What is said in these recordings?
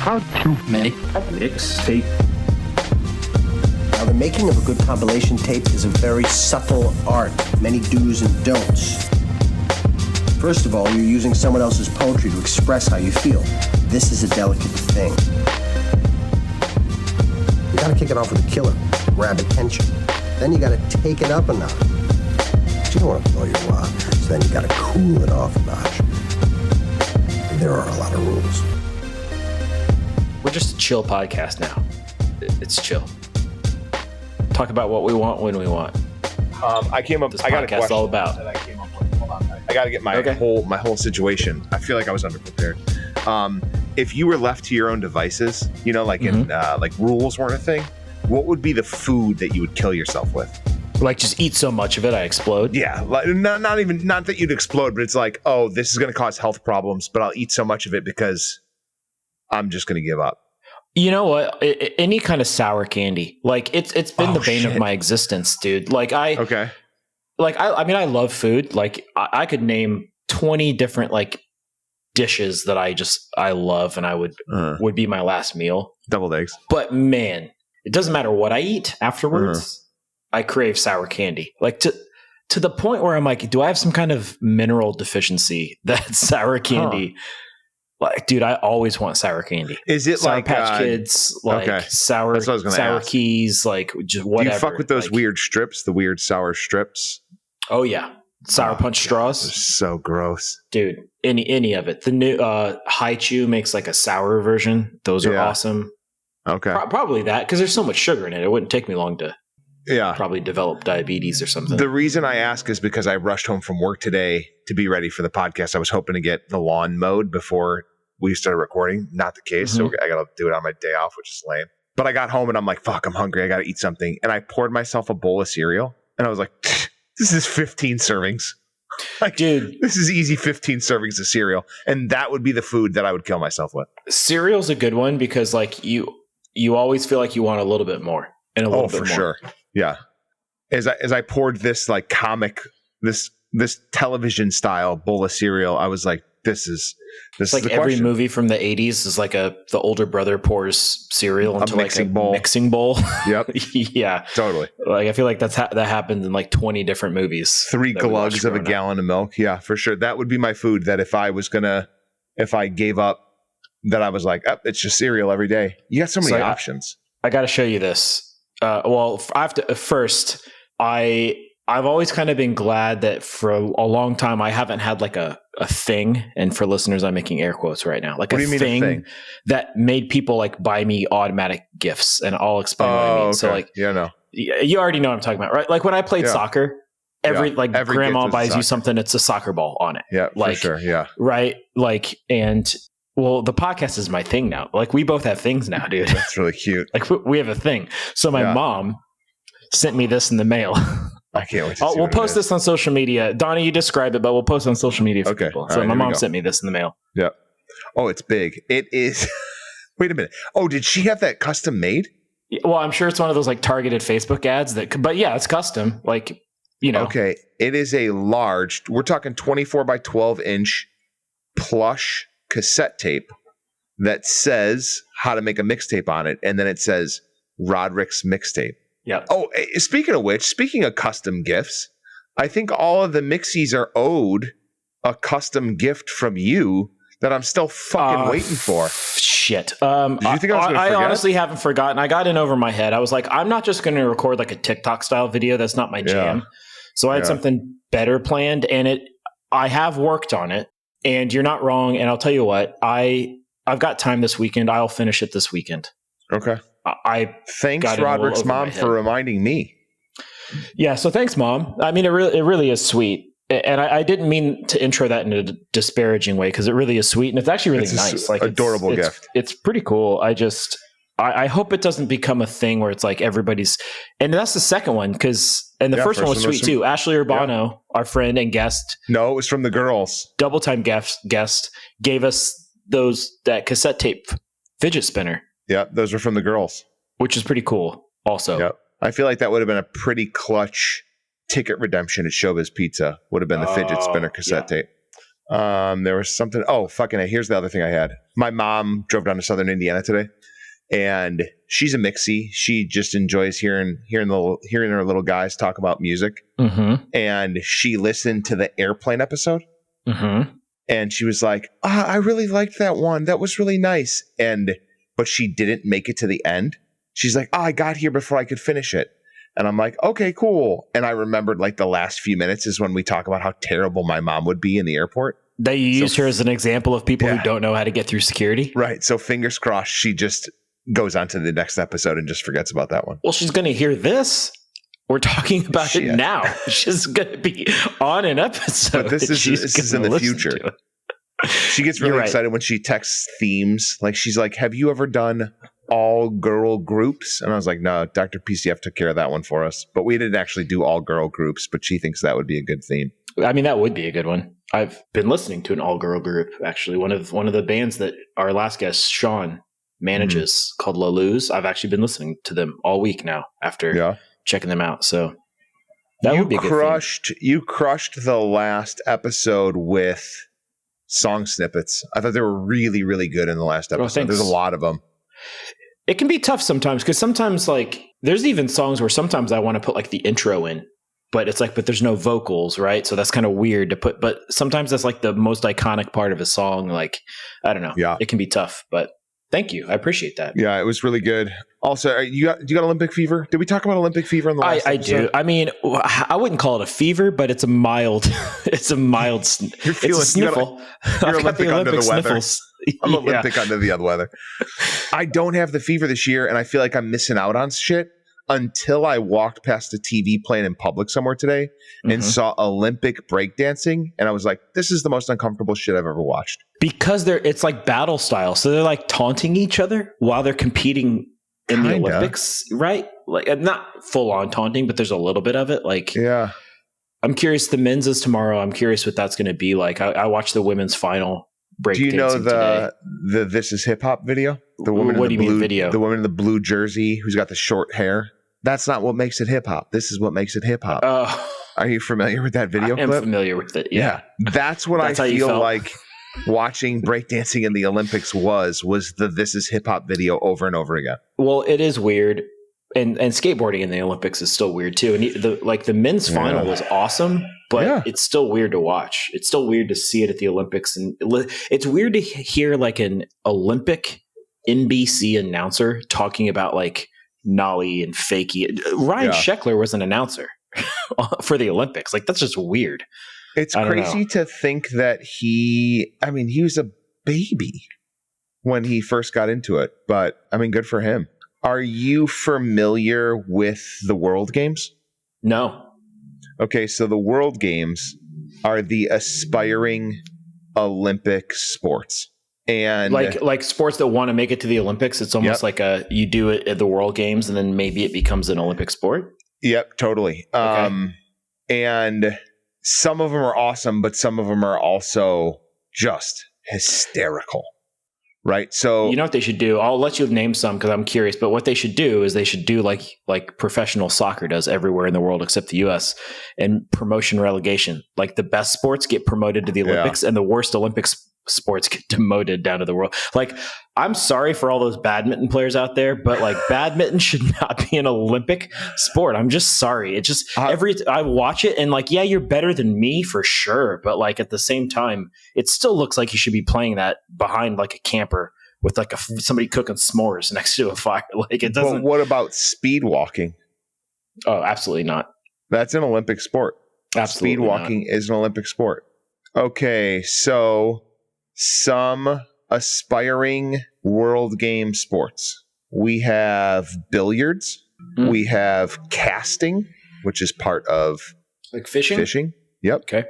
How to make a mixtape. Now, the making of a good compilation tape is a very subtle art, many do's and don'ts. First of all, you're using someone else's poetry to express how you feel. This is a delicate thing. You gotta kick it off with a killer, grab attention. Then you gotta take it up a notch. But you don't want to blow your wad, so then you gotta cool it off a notch. And there are a lot of rules. We're just a chill podcast now. It's chill. Talk about what we want when we want. I came up. This I got a podcast question all about. that I came up with. Hold on. I got to get my whole situation. I feel like I was underprepared. If you were left to your own devices, you know, like in like rules weren't a thing, what would be the food that you would kill yourself with? Like just eat so much of it, I explode. Yeah, like not that you'd explode, but it's like, oh, this is going to cause health problems, but I'll eat so much of it because I'm just going to give up. You know what? Any kind of sour candy, like it's been the bane of my existence, dude. Like I mean, I love food. Like I could name 20 different like dishes that I love, and I would be my last meal. Deviled eggs. But man, it doesn't matter what I eat afterwards. I crave sour candy, like to the point where I'm like, do I have some kind of mineral deficiency that sour candy? Like, dude, I always want sour candy. Is it Sour like Patch Kids, like sour keys, like just whatever. Do you fuck with those weird strips, the weird sour strips? Oh yeah, sour punch straws. They're so gross, dude. Any of it. The new Hi Chew makes like a sour version. Those are awesome. Okay, probably that because there's so much sugar in it. It wouldn't take me long to probably develop diabetes or something. The reason I ask is because I rushed home from work today to be ready for the podcast. I was hoping to get the lawn mowed before we started recording. Not the case. So I got to do it on my day off, which is lame. But I got home and I'm like, fuck, I'm hungry. I got to eat something. And I poured myself a bowl of cereal. And I was like, this is 15 servings. Like, dude, this is easy 15 servings of cereal. And that would be the food that I would kill myself with. Cereal's a good one because like you always feel like you want a little bit more. And a little bit more. Sure. Yeah. As I poured this like this television style bowl of cereal, I was like, this is like every movie from the 80s is like the older brother pours cereal into like a mixing bowl. Yep. Yeah. Totally. Like I feel like that happens in like 20 different movies. 3 glugs of a gallon of milk. Yeah, for sure. That would be my food that if I gave up, that I was like, it's just cereal every day. You got so many options. I got to show you this. Well, I have to first. I've always kind of been glad that for a long time I haven't had like a thing. And for listeners, I'm making air quotes right now. Like a thing that made people like buy me automatic gifts, and I'll explain what I mean. Okay. So like, you already know what I'm talking about, right? Like when I played soccer, every grandma buys you something. It's a soccer ball on it. Yeah, like, for sure. Yeah. Right. Like, and well, the podcast is my thing now. Like we both have things now, dude. That's really cute. Like we have a thing. So my mom sent me this in the mail. I can't wait to see we'll post this on social media. Donnie, you describe it, but we'll post on social media for people. So my mom sent me this in the mail. Yeah. Oh, it's big. It is. Wait a minute. Oh, did she have that custom made? Well, I'm sure it's one of those like targeted Facebook ads but yeah, it's custom. Like, you know. Okay. It is a large, we're talking 24 by 12 inch plush cassette tape that says how to make a mixtape on it. And then it says Roderick's mixtape. Yeah. Oh, speaking of custom gifts, I think all of the Mixies are owed a custom gift from you that I'm still fucking waiting for. Shit. Did you think I was going to forget? I honestly haven't forgotten. I got in over my head. I was like, I'm not just going to record like a TikTok style video. That's not my jam. So I had something better planned, and I have worked on it. And you're not wrong. And I'll tell you what, I've got time this weekend. I'll finish it this weekend. Okay. Thanks, Roderick's mom, for reminding me. Yeah, so thanks, Mom. I mean, it really is sweet, and I didn't mean to intro that in a disparaging way because it really is sweet, and it's actually really nice. Like adorable gift. It's pretty cool. I hope it doesn't become a thing where it's like everybody's, and that's the second one and the first one was sweet too. Ashley Urbano, our friend and guest. No, it was from the girls. Double time guest gave us that cassette tape fidget spinner. Yeah, those were from the girls. Which is pretty cool also. Yeah. I feel like that would have been a pretty clutch ticket redemption at Showbiz Pizza. Would have been the fidget spinner cassette tape. There was something. Oh, fucking it. Here's the other thing I had. My mom drove down to Southern Indiana today, and she's a mixie. She just enjoys hearing her little guys talk about music. Mm-hmm. And she listened to the Airplane episode. Mm-hmm. And she was like, I really liked that one. That was really nice. But she didn't make it to the end. She's like, I got here before I could finish it. And I'm like, okay, cool. And I remembered like the last few minutes is when we talk about how terrible my mom would be in the airport. That you used her as an example of people who don't know how to get through security. Right. So fingers crossed, she just goes on to the next episode and just forgets about that one. Well, she's going to hear this. We're talking about it now. She's going to be on an episode. But this is in the future. She gets really excited when she texts themes. Like she's like, have you ever done all girl groups? And I was like, no, Dr. PCF took care of that one for us. But we didn't actually do all girl groups, but she thinks that would be a good theme. I mean, that would be a good one. I've been listening to an all girl group, actually. One of the bands that our last guest, Sean, manages called La Luz. I've actually been listening to them all week now after checking them out. So that would be a good thing. You crushed the last episode with song snippets. I thought they were really, really good in the last episode. There's a lot of them. It can be tough sometimes because sometimes like there's even songs where sometimes I want to put like the intro in, but it's like, but there's no vocals, right? So that's kind of weird to put, but sometimes that's like the most iconic part of a song. Like, I don't know. Yeah. It can be tough, but thank you. I appreciate that. Yeah, it was really good. Also, you got Olympic fever? Did we talk about Olympic fever in the last episode? I do. I mean, I wouldn't call it a fever, but it's a mild. It's a mild. You're feeling it's a sniffle. You're Olympic under the weather. I'm Olympic under the weather. I don't have the fever this year, and I feel like I'm missing out on shit until I walked past a TV playing in public somewhere today and saw Olympic breakdancing, and I was like, this is the most uncomfortable shit I've ever watched. Because it's like battle style, so they're like taunting each other while they're competing in the Olympics, right? Like not full on taunting, but there's a little bit of it. Like, yeah, I'm curious. The men's is tomorrow. I'm curious what that's going to be like. I watched the women's final break. Do you know the This Is Hip Hop video? The woman what do you mean video? The woman in the blue jersey who's got the short hair. That's not what makes it hip hop. This is what makes it hip hop. Are you familiar with that video clip? I'm familiar with it. Yeah. That's what I feel like watching breakdancing in the Olympics was the This Is Hip Hop video over and over again. Well, it is weird. And skateboarding in the Olympics is still weird too. And the men's final was awesome, but it's still weird to watch. It's still weird to see it at the Olympics. And it's weird to hear like an Olympic NBC announcer talking about like Nolly and Fakey. Ryan Sheckler was an announcer for the Olympics. Like that's just weird. It's crazy to think that he was a baby when he first got into it, but I mean, good for him. Are you familiar with the World Games? No. Okay, so the World Games are the aspiring Olympic sports. And like sports that want to make it to the Olympics, it's almost like you do it at the World Games and then maybe it becomes an Olympic sport. Yep, totally. Okay. And some of them are awesome, but some of them are also just hysterical. Right. So you know what they should do? I'll let you name some because I'm curious, but what they should do is they should do like professional soccer does everywhere in the world except the US, and promotion relegation. Like the best sports get promoted to the Olympics and the worst Olympics sports get demoted down to the world. Like, I'm sorry for all those badminton players out there, but like badminton should not be an Olympic sport. I'm just sorry. It just I watch it and like, yeah, you're better than me for sure. But like at the same time, it still looks like you should be playing that behind like a camper with like somebody cooking s'mores next to a fire. Like it doesn't. But what about speed walking? Oh, absolutely not. That's an Olympic sport. Absolutely speed walking is an Olympic sport. Okay, so some aspiring world game sports. We have billiards. We have casting, which is part of like fishing. Fishing. Yep. Okay.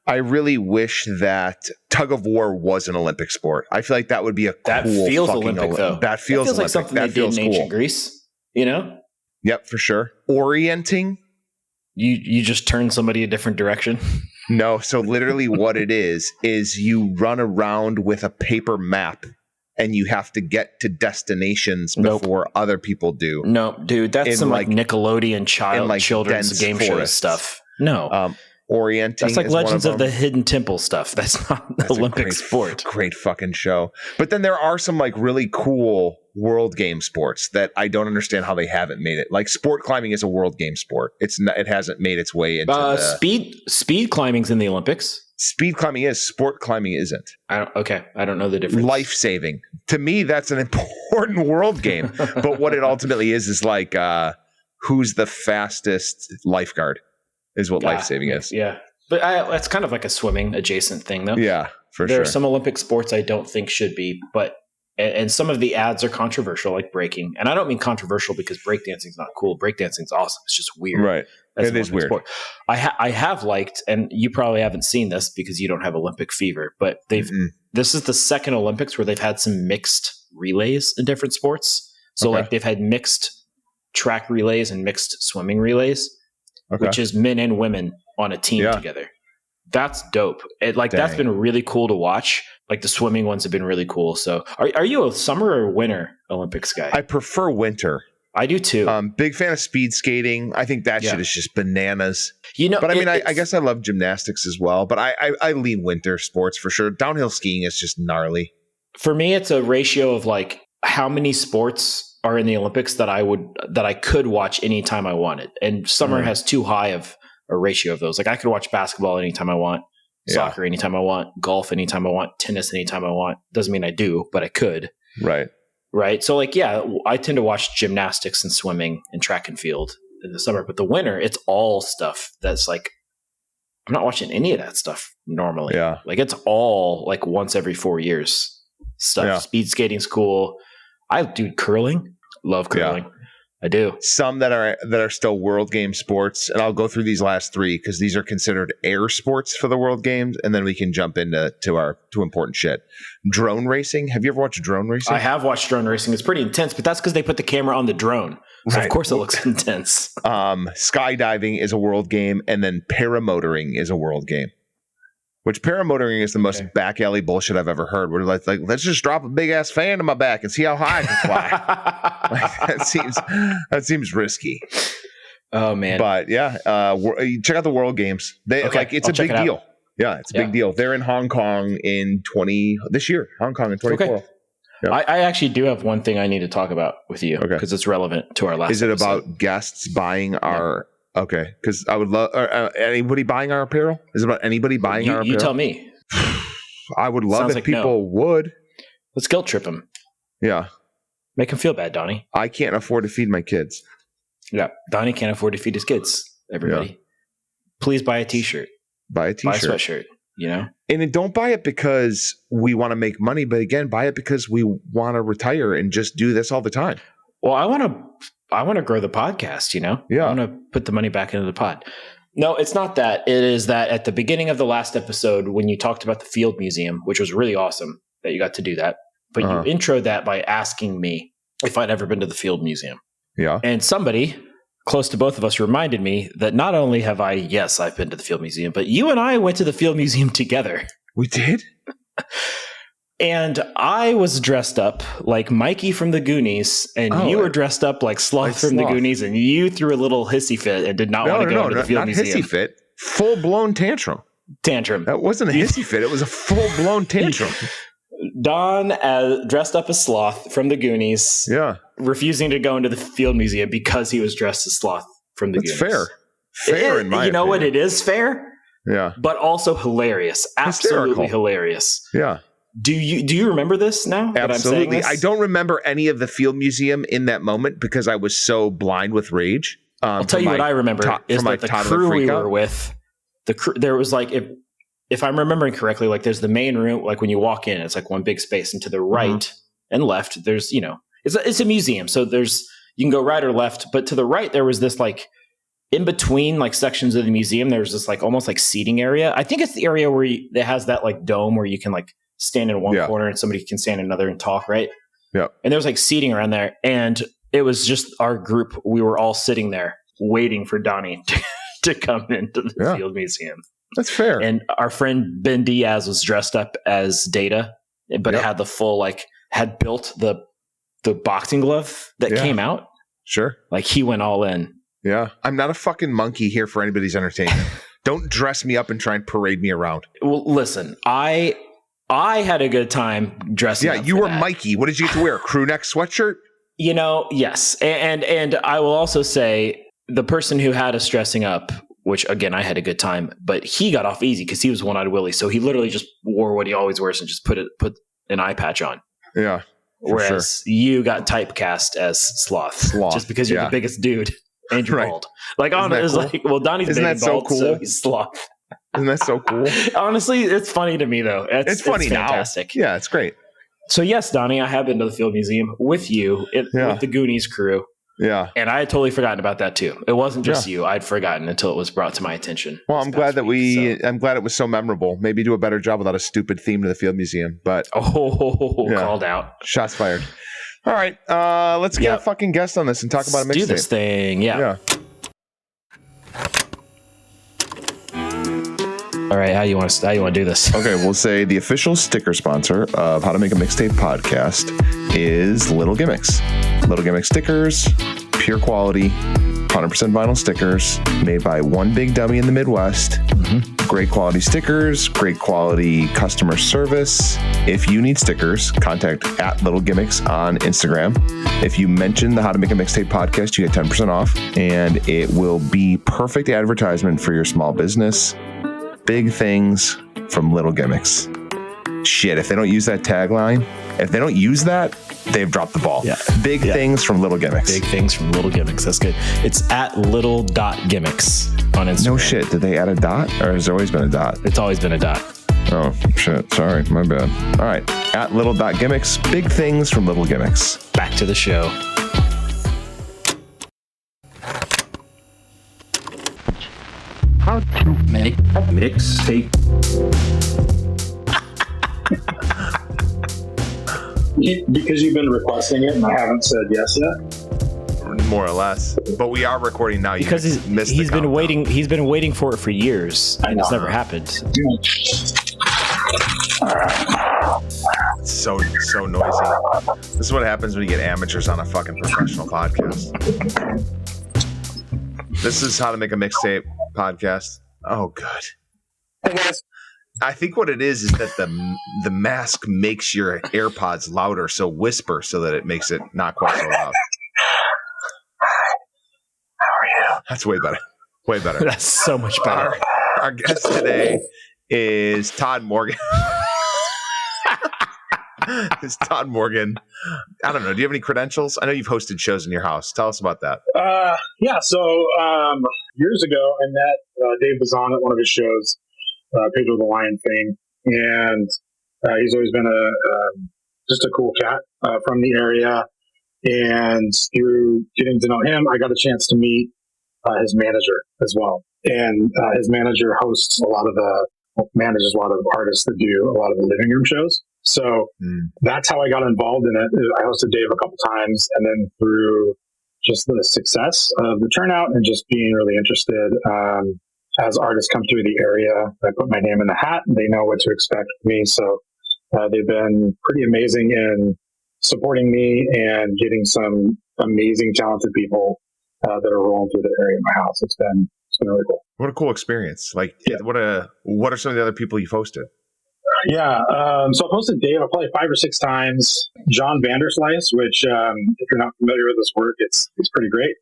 I really wish that tug of war was an Olympic sport. I feel like that would be a that cool feels Olympic though. That feels like something they did in ancient Greece. You know. Yep, for sure. Orienting. You just turn somebody a different direction. No, so literally what it is you run around with a paper map and you have to get to destinations before other people do. No, dude, that's some like Nickelodeon children's game show stuff. No. orienting. That's like Legends of the Hidden Temple stuff. That's not an Olympic sport. Great fucking show. But then there are some like really cool world game sports that I don't understand how they haven't made it. Like sport climbing is a world game sport. It hasn't made its way into speed climbing's in the Olympics. Speed climbing is, sport climbing isn't. I don't know the difference. Life saving. To me, that's an important world game. But what it ultimately is like who's the fastest lifeguard is what life saving is. Yeah. But that's kind of like a swimming adjacent thing, though. Yeah, for sure. There are some Olympic sports I don't think should be, but and some of the ads are controversial, like breaking. And I don't mean controversial because breakdancing's not cool. Breakdancing's awesome. It's just weird. Right. That's it is weird. Sport. I have liked, and you probably haven't seen this because you don't have Olympic fever, but this is the second Olympics where they've had some mixed relays in different sports. So like they've had mixed track relays and mixed swimming relays, which is men and women on a team together. That's dope. That's been really cool to watch. Like the swimming ones have been really cool. So are you a summer or winter Olympics guy? I prefer winter. I do too. Big fan of speed skating. I think that shit is just bananas. But I mean, I guess I love gymnastics as well, but I lean winter sports for sure. Downhill skiing is just gnarly. For me, it's a ratio of like how many sports are in the Olympics that I could watch anytime I wanted. And summer has too high of a ratio of those. Like I could watch basketball anytime I want, soccer anytime I want, golf anytime I want, tennis anytime I want. Doesn't mean I do, but I could. Right. So like, I tend to watch gymnastics and swimming and track and field in the summer, but the winter, it's all stuff that's like, I'm not watching any of that stuff normally. Yeah. Like it's all like once every 4 years stuff. Yeah. Speed skating's cool. I do curling. Love curling. Yeah. I do. Some that are still world game sports, and I'll go through these last three because these are considered air sports for the world games, and then we can jump into our important shit. Drone racing. Have you ever watched drone racing? I have watched drone racing. It's pretty intense, but that's because they put the camera on the drone. So of course it looks intense. Skydiving is a world game, and then paramotoring is a world game. Which paramotoring is the most back alley bullshit I've ever heard. We're like, let's just drop a big ass fan on my back and see how high I can fly. That seems risky. Oh man! But check out the World Games. It's a big deal. Yeah, it's a big deal. They're in Hong Kong this year. Hong Kong in 2012. Okay. Yeah. I actually do have one thing I need to talk about with you because it's relevant to our last. Is it episode. about guests buying our? Okay, because I would love anybody buying our apparel. Is it about anybody buying our apparel? You tell me. I would love if people would. Let's guilt trip them. Yeah, make him feel bad, Donnie. I can't afford to feed my kids. Yeah, Donnie can't afford to feed his kids. Everybody, please buy a T-shirt. Buy a T-shirt. Buy a sweatshirt. You know, and then don't buy it because we want to make money, but again, buy it because we want to retire and just do this all the time. Well, I want to grow the podcast, you know? Yeah. I want to put the money back into the pod. No, it's not that. It is that at the beginning of the last episode, when you talked about the Field Museum, which was really awesome that you got to do that, but you introed that by asking me if I'd ever been to the Field Museum. Yeah. And somebody close to both of us reminded me that not only have I've been to the Field Museum, but you and I went to the Field Museum together. We did? And I was dressed up like Mikey from the Goonies, and you were dressed up like Sloth from the Goonies, and you threw a little hissy fit and did not want to go to the Field Museum. Hissy fit. Full-blown tantrum. That wasn't a hissy fit. It was a full-blown tantrum. Don dressed up as Sloth from the Goonies. Yeah. Refusing to go into the Field Museum because he was dressed as Sloth from the Goonies. Fair. Fair in my opinion. You know what? It is fair. Yeah. But also hilarious. Absolutely hilarious. Yeah. Do you remember this now? Absolutely. I don't remember any of the Field Museum in that moment because I was so blind with rage. I'll tell you what I remember is that the crew we were with, there was like, if I'm remembering correctly, like there's the main room, like when you walk in, it's like one big space, and to the right and left, there's, it's a museum. So you can go right or left, but to the right, there was this like in between like sections of the museum, there's this like almost like seating area. I think it's the area where it has that like dome where you can like stand in one corner and somebody can stand in another and talk, right? Yeah. And there was like seating around there, and it was just our group. We were all sitting there waiting for Donnie to come into the Field Museum. That's fair. And our friend Ben Diaz was dressed up as Data, but had the full had built the boxing glove that came out. Sure. Like he went all in. Yeah. I'm not a fucking monkey here for anybody's entertainment. Don't dress me up and try and parade me around. Well, listen, I had a good time dressing up. Yeah, you were Mikey. What did you get to wear? A crew neck sweatshirt? Yes. And I will also say the person who had us dressing up, which again, I had a good time, but he got off easy because he was one-eyed Willie. So he literally just wore what he always wears and just put an eye patch on. Yeah. Whereas you got typecast as Sloth just because you're the biggest dude and you're bald. Like, honestly, cool? Donnie's big and bald, so he's Sloth. Isn't that so cool? Honestly, it's funny to me, though. It's funny, fantastic. Now. Yeah, it's great. So, yes, Donnie, I have been to the Field Museum with you, with the Goonies crew. Yeah. And I had totally forgotten about that, too. It wasn't just you. I'd forgotten until it was brought to my attention. Well, I'm glad I'm glad it was so memorable. Maybe do a better job without a stupid theme to the Field Museum. But called out. Shots fired. All right. Let's get a fucking guest on this and talk about a mixtape. Do this thing. Yeah. All right, how you want to do this? Okay, we'll say the official sticker sponsor of How to Make a Mixtape podcast is Little Gimmicks. Little Gimmicks stickers, pure quality, 100% vinyl stickers made by one big dummy in the Midwest. Mm-hmm. Great quality stickers, great quality customer service. If you need stickers, contact @Little Gimmicks on Instagram. If you mention the How to Make a Mixtape podcast, you get 10% off, and it will be perfect advertisement for your small business. Big things from Little Gimmicks. Shit, if they don't use that tagline, if they don't use that, they've dropped the ball. Yeah. Big things from Little Gimmicks. Big things from Little Gimmicks. That's good. It's @little.gimmicks on Instagram. No shit. Did they add a dot, or has there always been a dot? It's always been a dot. Oh, shit. Sorry. My bad. All right. @little.gimmicks. Big things from Little Gimmicks. Back to the show. How to make a mixtape. Because you've been requesting it and I haven't said yes yet. More or less, but we are recording now. Because he's been waiting. He's been waiting for it for years, and it's never happened. It's so noisy. This is what happens when you get amateurs on a fucking professional podcast. This is How to Make a Mixtape podcast. Oh, God. Hey, guys. I think what it is that the mask makes your AirPods louder, so whisper so that it makes it not quite so loud. How are you? That's way better. Way better. That's so much better. Our guest today is Todd Morgan. It's Todd Morgan. I don't know. Do you have any credentials? I know you've hosted shows in your house. Tell us about that. Yeah. So years ago, I met Dave Bazan at one of his shows, Pedro the Lion thing, and he's always been just a cool cat from the area. And through getting to know him, I got a chance to meet his manager as well. And his manager manages a lot of artists that do a lot of the living room shows. So that's how I got involved in it. I hosted Dave a couple times, and then through just the success of the turnout and just being really interested, as artists come through the area, I put my name in the hat and they know what to expect from me. So they've been pretty amazing in supporting me and getting some amazing, talented people that are rolling through the area of my house. It's been really cool. What a cool experience. What are some of the other people you've hosted? Yeah. So I've hosted Dave probably 5 or 6 times. John Vanderslice, which if you're not familiar with his work, it's pretty great.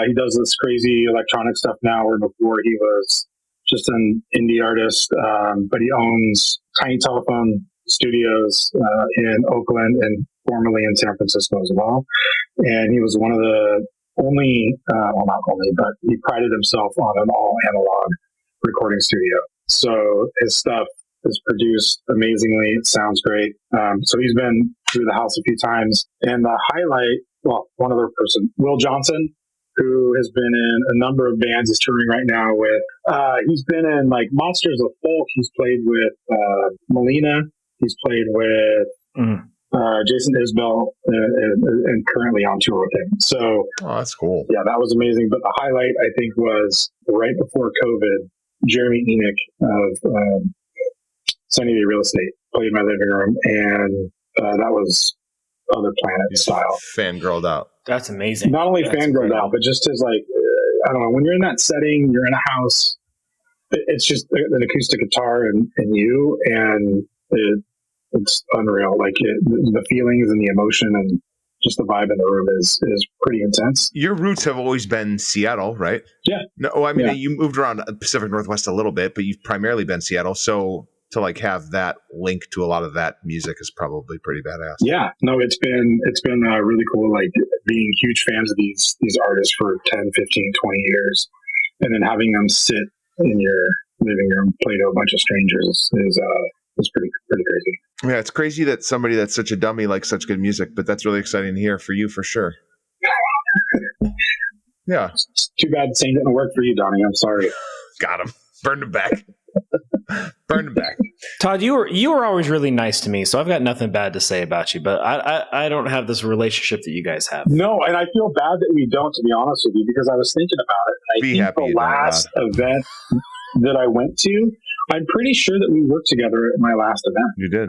He does this crazy electronic stuff now, where before he was just an indie artist, but he owns Tiny Telephone Studios in Oakland and formerly in San Francisco as well. And he was one of the only, not only, but he prided himself on an all analog recording studio. So his stuff is produced amazingly. It sounds great. So he's been through the house a few times. And the highlight, one other person, Will Johnson, who has been in a number of bands, is touring right now with, he's been in Monsters of Folk. He's played with Melina. He's played with Jason Isbell and currently on tour with him. So, that's cool. Yeah, that was amazing. But the highlight, I think, was right before COVID, Jeremy Enoch of Sunny Day Real Estate played in my living room, and that was Other Planet style. Fangirled out. That's amazing. Not only fangirled out, but just as I don't know, when you're in that setting, you're in a house, it's just an acoustic guitar and you, and it's unreal. Like the feelings and the emotion and just the vibe in the room is pretty intense. Your roots have always been Seattle, right? Yeah. No, I mean, you moved around Pacific Northwest a little bit, but you've primarily been Seattle. So to like have that link to a lot of that music is probably pretty badass. Yeah. No, it's been really cool. Like being huge fans of these artists for 10, 15, 20 years, and then having them sit in your living room, play to a bunch of strangers is pretty crazy. Yeah, it's crazy that somebody that's such a dummy likes such good music, but that's really exciting to hear for you for sure. Yeah. It's too bad the same didn't work for you, Donnie. I'm sorry. Got him. Burned him back. Burned him back. Todd, you were always really nice to me, so I've got nothing bad to say about you, but I don't have this relationship that you guys have. No, and I feel bad that we don't, to be honest with you, because I was thinking about it. I think the last event that I went to, I'm pretty sure that we worked together at my last event. You did.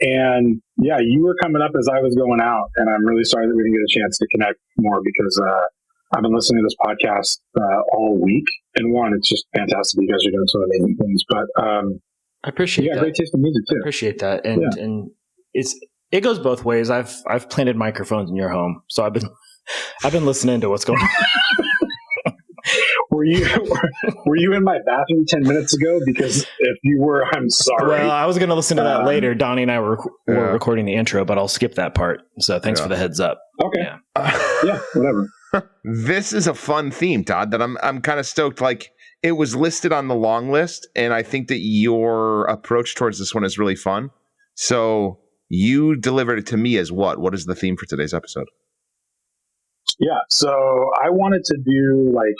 And yeah, you were coming up as I was going out, and I'm really sorry that we didn't get a chance to connect more because I've been listening to this podcast all week. And one, it's just fantastic. You guys are doing some amazing things. But I appreciate that. Great taste in music too. I appreciate that. And it goes both ways. I've planted microphones in your home, so I've been listening to what's going on. Were you in my bathroom 10 minutes ago? Because if you were, I'm sorry. Well, I was going to listen to that later. Donnie and I were recording the intro, but I'll skip that part. So thanks for the heads up. Okay. Yeah, whatever. This is a fun theme, Todd, that I'm kind of stoked. Like it was listed on the long list, and I think that your approach towards this one is really fun. So you delivered it to me as what? What is the theme for today's episode? Yeah, so I wanted to do like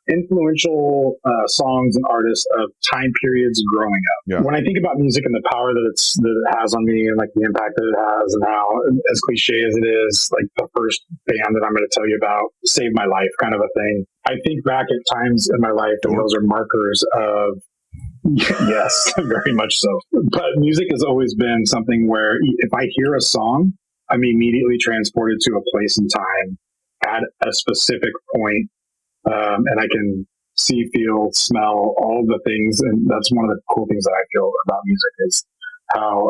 influential songs and artists of time periods growing up. Yeah. When I think about music and the power that it has on me and like the impact that it has and how, as cliche as it is, like the first band that I'm going to tell you about saved my life kind of a thing. I think back at times in my life and those are markers of, yes, very much so. But music has always been something where if I hear a song, I'm immediately transported to a place and time at a specific point. And I can see, feel, smell all the things. And that's one of the cool things that I feel about music is how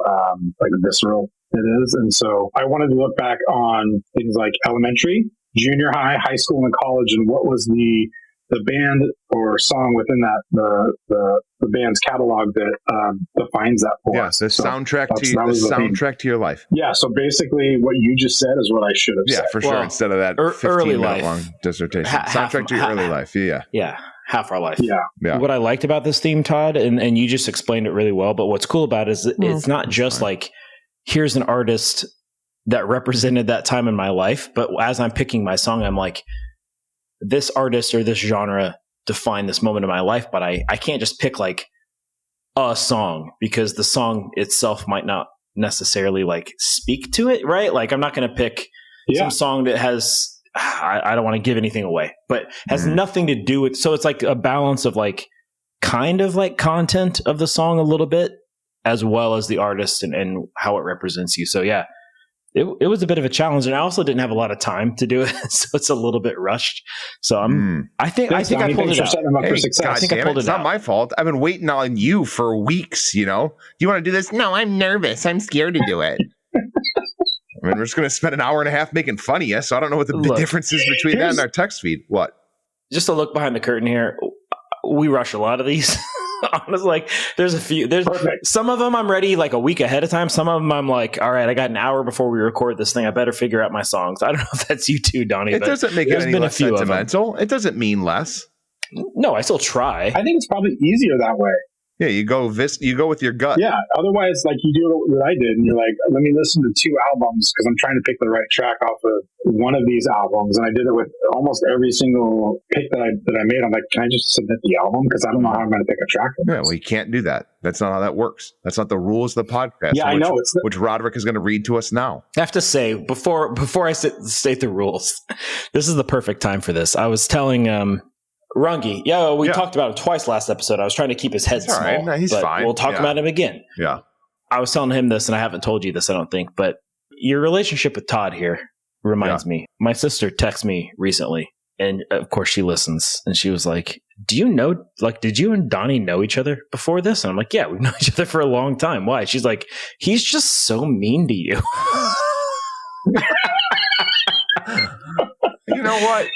like visceral it is. And so I wanted to look back on things like elementary, junior high, high school, and college, and what was the band or song within that the band's catalog that defines that for us. The soundtrack to your life. Yeah, so basically what you just said is what I should have said. Yeah, for sure. Instead of that 15-minute long dissertation. Soundtrack to your early life. Yeah, half our life. Yeah. What I liked about this theme, Todd, and you just explained it really well, but what's cool about it is it's not just like, here's an artist that represented that time in my life, but as I'm picking my song, I'm like, this artist or this genre defined this moment in my life, but I can't just pick like a song because the song itself might not necessarily like speak to it, right? Like I'm not going to pick some song that has, I don't want to give anything away, but has nothing to do with, so it's like a balance of like kind of like content of the song a little bit, as well as the artist and how it represents you. So yeah, it was a bit of a challenge, and I also didn't have a lot of time to do it, so it's a little bit rushed. So I think I pulled it out. I think I pulled it out. It's not my fault. I've been waiting on you for weeks. You know, do you want to do this? No, I'm nervous. I'm scared to do it. I mean, we're just going to spend an hour and a half making fun of you, so I don't know what the difference is between that and our text feed. What? Just a look behind the curtain here. We rush a lot of these. Honestly, like there's a few. There's some of them I'm ready like a week ahead of time. Some of them I'm like, all right, I got an hour before we record this thing. I better figure out my songs. I don't know if that's you too, Donnie. It doesn't make it any less sentimental. It doesn't mean less. No, I still try. I think it's probably easier that way. Yeah, you go with your gut. Yeah, otherwise, like you do what I did, and you're like, let me listen to 2 albums because I'm trying to pick the right track off of one of these albums, and I did it with almost every single pick that I made. I'm like, can I just submit the album because I don't know how I'm going to pick a track. Yeah, well, you can't do that. That's not how that works. That's not the rules of the podcast. Yeah, I know. Which Roderick is going to read to us now. I have to say before I state the rules, this is the perfect time for this. I was telling Rungy, we talked about him twice last episode. I was trying to keep his head small. Right. No, he's fine. We'll talk about him again. Yeah. I was telling him this, and I haven't told you this, I don't think, but your relationship with Todd here reminds me. My sister texted me recently, and of course she listens, and she was like, do you know, like, did you and Donnie know each other before this? And I'm like, yeah, we've known each other for a long time. Why? She's like, he's just so mean to you. You know what?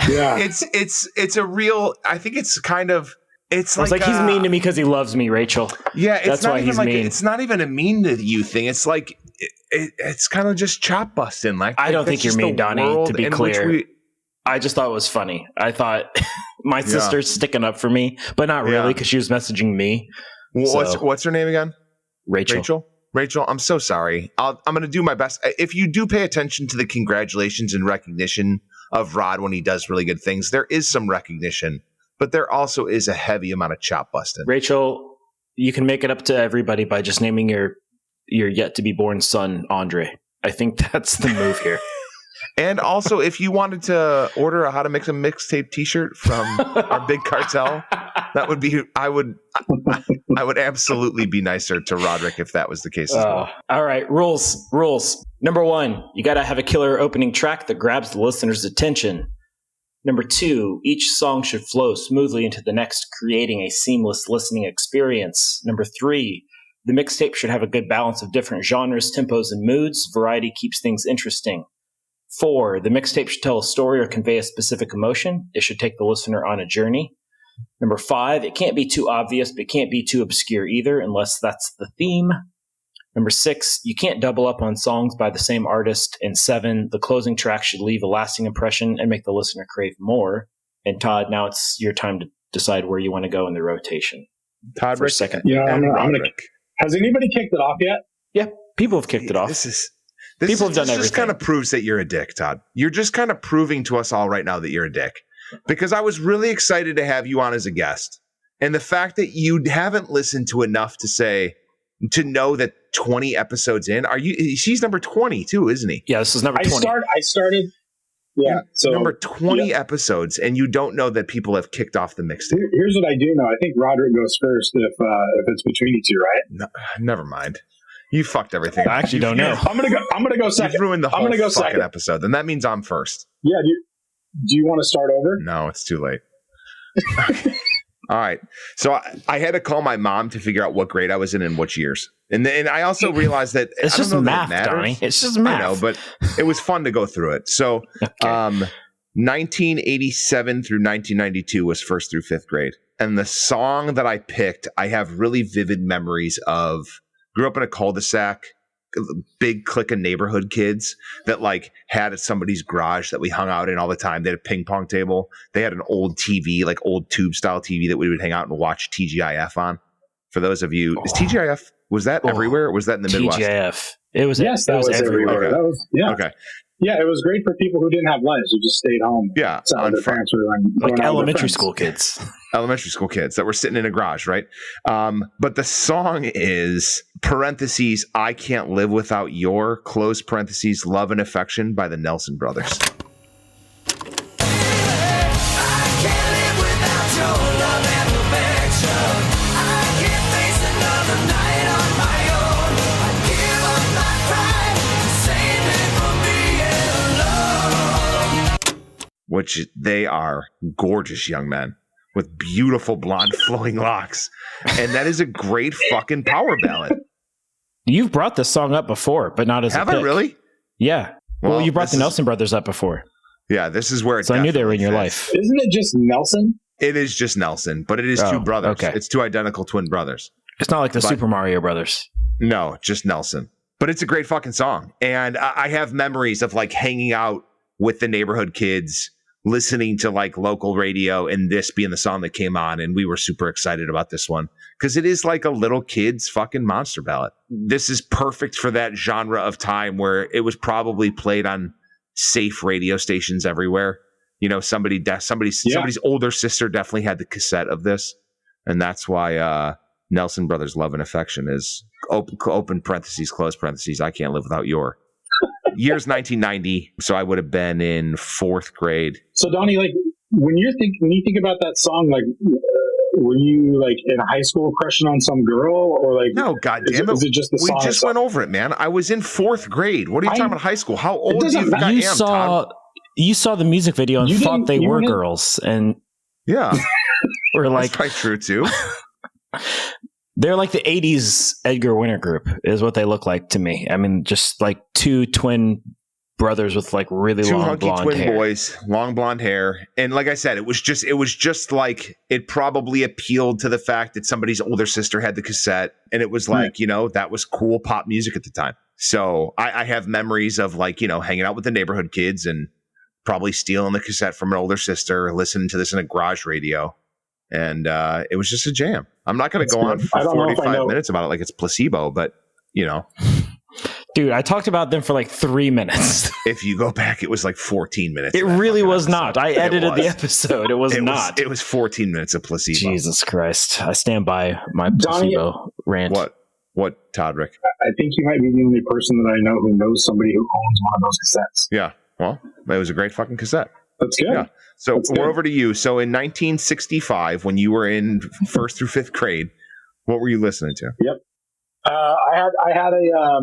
Yeah. It's a real, I think it's kind of, it's like he's mean to me because he loves me, Rachel. Yeah, that's why he's mean. It's not even a mean to you thing. It's like it's kind of just chop busting. Like I don't think you're mean, Donnie. To be clear, I just thought it was funny. I thought my sister's sticking up for me, but not really because she was messaging me. What's her name again? Rachel. Rachel, I'm so sorry. I'm going to do my best. If you do pay attention to the congratulations and recognition of Rod when he does really good things, there is some recognition. But there also is a heavy amount of chop busting. Rachel, you can make it up to everybody by just naming your yet to be born son Andre. I think that's the move here. And also, if you wanted to order a How to Mix a Mixtape T-shirt from our big cartel, that would be. I would absolutely be nicer to Roderick if that was the case as well. All right, rules. Number 1, you got to have a killer opening track that grabs the listener's attention. Number 2, each song should flow smoothly into the next, creating a seamless listening experience. Number 3, the mixtape should have a good balance of different genres, tempos, and moods. Variety keeps things interesting. 4, the mixtape should tell a story or convey a specific emotion. It should take the listener on a journey. Number 5, it can't be too obvious, but it can't be too obscure either, unless that's the theme. Number 6, you can't double up on songs by the same artist. And 7, the closing track should leave a lasting impression and make the listener crave more. And Todd, now it's your time to decide where you want to go in the rotation. Todd, for a second. Yeah, I'm gonna. Has anybody kicked it off yet? Yeah, people have kicked it off. This have done everything. This just kind of proves that you're a dick, Todd. You're just kind of proving to us all right now that you're a dick. Because I was really excited to have you on as a guest. And the fact that you haven't listened to enough to know that 20 episodes in, she's number 20 too, isn't he? Yeah, this is number 20. I started. Yeah. So number 20 episodes, and you don't know that people have kicked off the mixtape. Here's what I do know. I think Roderick goes first if it's between you two, right? No, never mind. You fucked everything. I actually don't know. I'm gonna go second. You've ruined the whole fucking second episode, and that means I'm first. Yeah. Do you want to start over? No, it's too late. All right. So I had to call my mom to figure out what grade I was in which years. And I also realized that it's just math, Donnie. It's just math. I know, but it was fun to go through it. So 1987 through 1992 was 1st through 5th grade. And the song that I picked, I have really vivid memories of. Grew up in a cul-de-sac, big clique of neighborhood kids that like had at somebody's garage that we hung out in all the time. They had a ping pong table. They had an old TV, like old tube style TV that we would hang out and watch TGIF on. For those of you, is TGIF, was that everywhere? Or was that in the Midwest? TGIF. It was, yes, it was everywhere. Okay. That was, yeah. Okay. Yeah, it was great for people who didn't have lives, who just stayed home. Yeah, like elementary school kids. Elementary school kids that were sitting in a garage, right? But the song is parentheses, I Can't Live Without Your, close parentheses, Love and Affection by the Nelson Brothers. Which they are gorgeous young men with beautiful blonde flowing locks. And that is a great fucking power ballad. You've brought this song up before, but not as Have a pick. I really? Yeah. Well, you brought the Nelson Brothers up before. Yeah, this is where it So I knew they were in your life. Isn't it just Nelson? It is just Nelson, but it is two brothers. Okay. It's two identical twin brothers. It's not like the Super Mario Brothers. No, just Nelson. But it's a great fucking song. And I have memories of like hanging out with the neighborhood kids, listening to like local radio and this being the song that came on. And we were super excited about this one because it is like a little kid's fucking monster ballad. This is perfect for that genre of time where it was probably played on safe radio stations everywhere. You know, somebody's older sister definitely had the cassette of this. And that's why Nelson Brothers Love and Affection is open parentheses, close parentheses. I Can't Live Without Your. Year's 1990, so I would have been in 4th grade. So Donnie, like when you think about that song, like were you like in high school crushing on some girl, or like no? Goddamn it! Is it just the song? We just went over it, man. I was in 4th grade. What are you talking about? High school? How old do you think I am? You saw the music video and thought they were girls, and yeah. Or like, That's probably true too. they're like the 80s Edgar Winter group is what they look like to me. I mean, just like two twin brothers with like really Two long hunky blonde twin hair. boys, long blonde hair. And like I said, it was just like, it probably appealed to the fact that somebody's older sister had the cassette, and it was like, that was cool pop music at the time. So I have memories of like, hanging out with the neighborhood kids and probably stealing the cassette from an older sister, listening to this in a garage radio. And it was just a jam. I'm not going to go on for 45 minutes about it like it's Placebo, but Dude, I talked about them for like 3 minutes. If you go back, it was like 14 minutes. It really was not. I edited the episode. It was not. It was 14 minutes of Placebo. Jesus Christ. I stand by my Placebo rant. What, Toddrick? I think you might be the only person that I know who knows somebody who owns one of those cassettes. Yeah. Well, it was a great fucking cassette. That's good. Yeah. So That's we're good. over to you. So in 1965, when you were in 1st through 5th grade, what were you listening to? Yep. I had a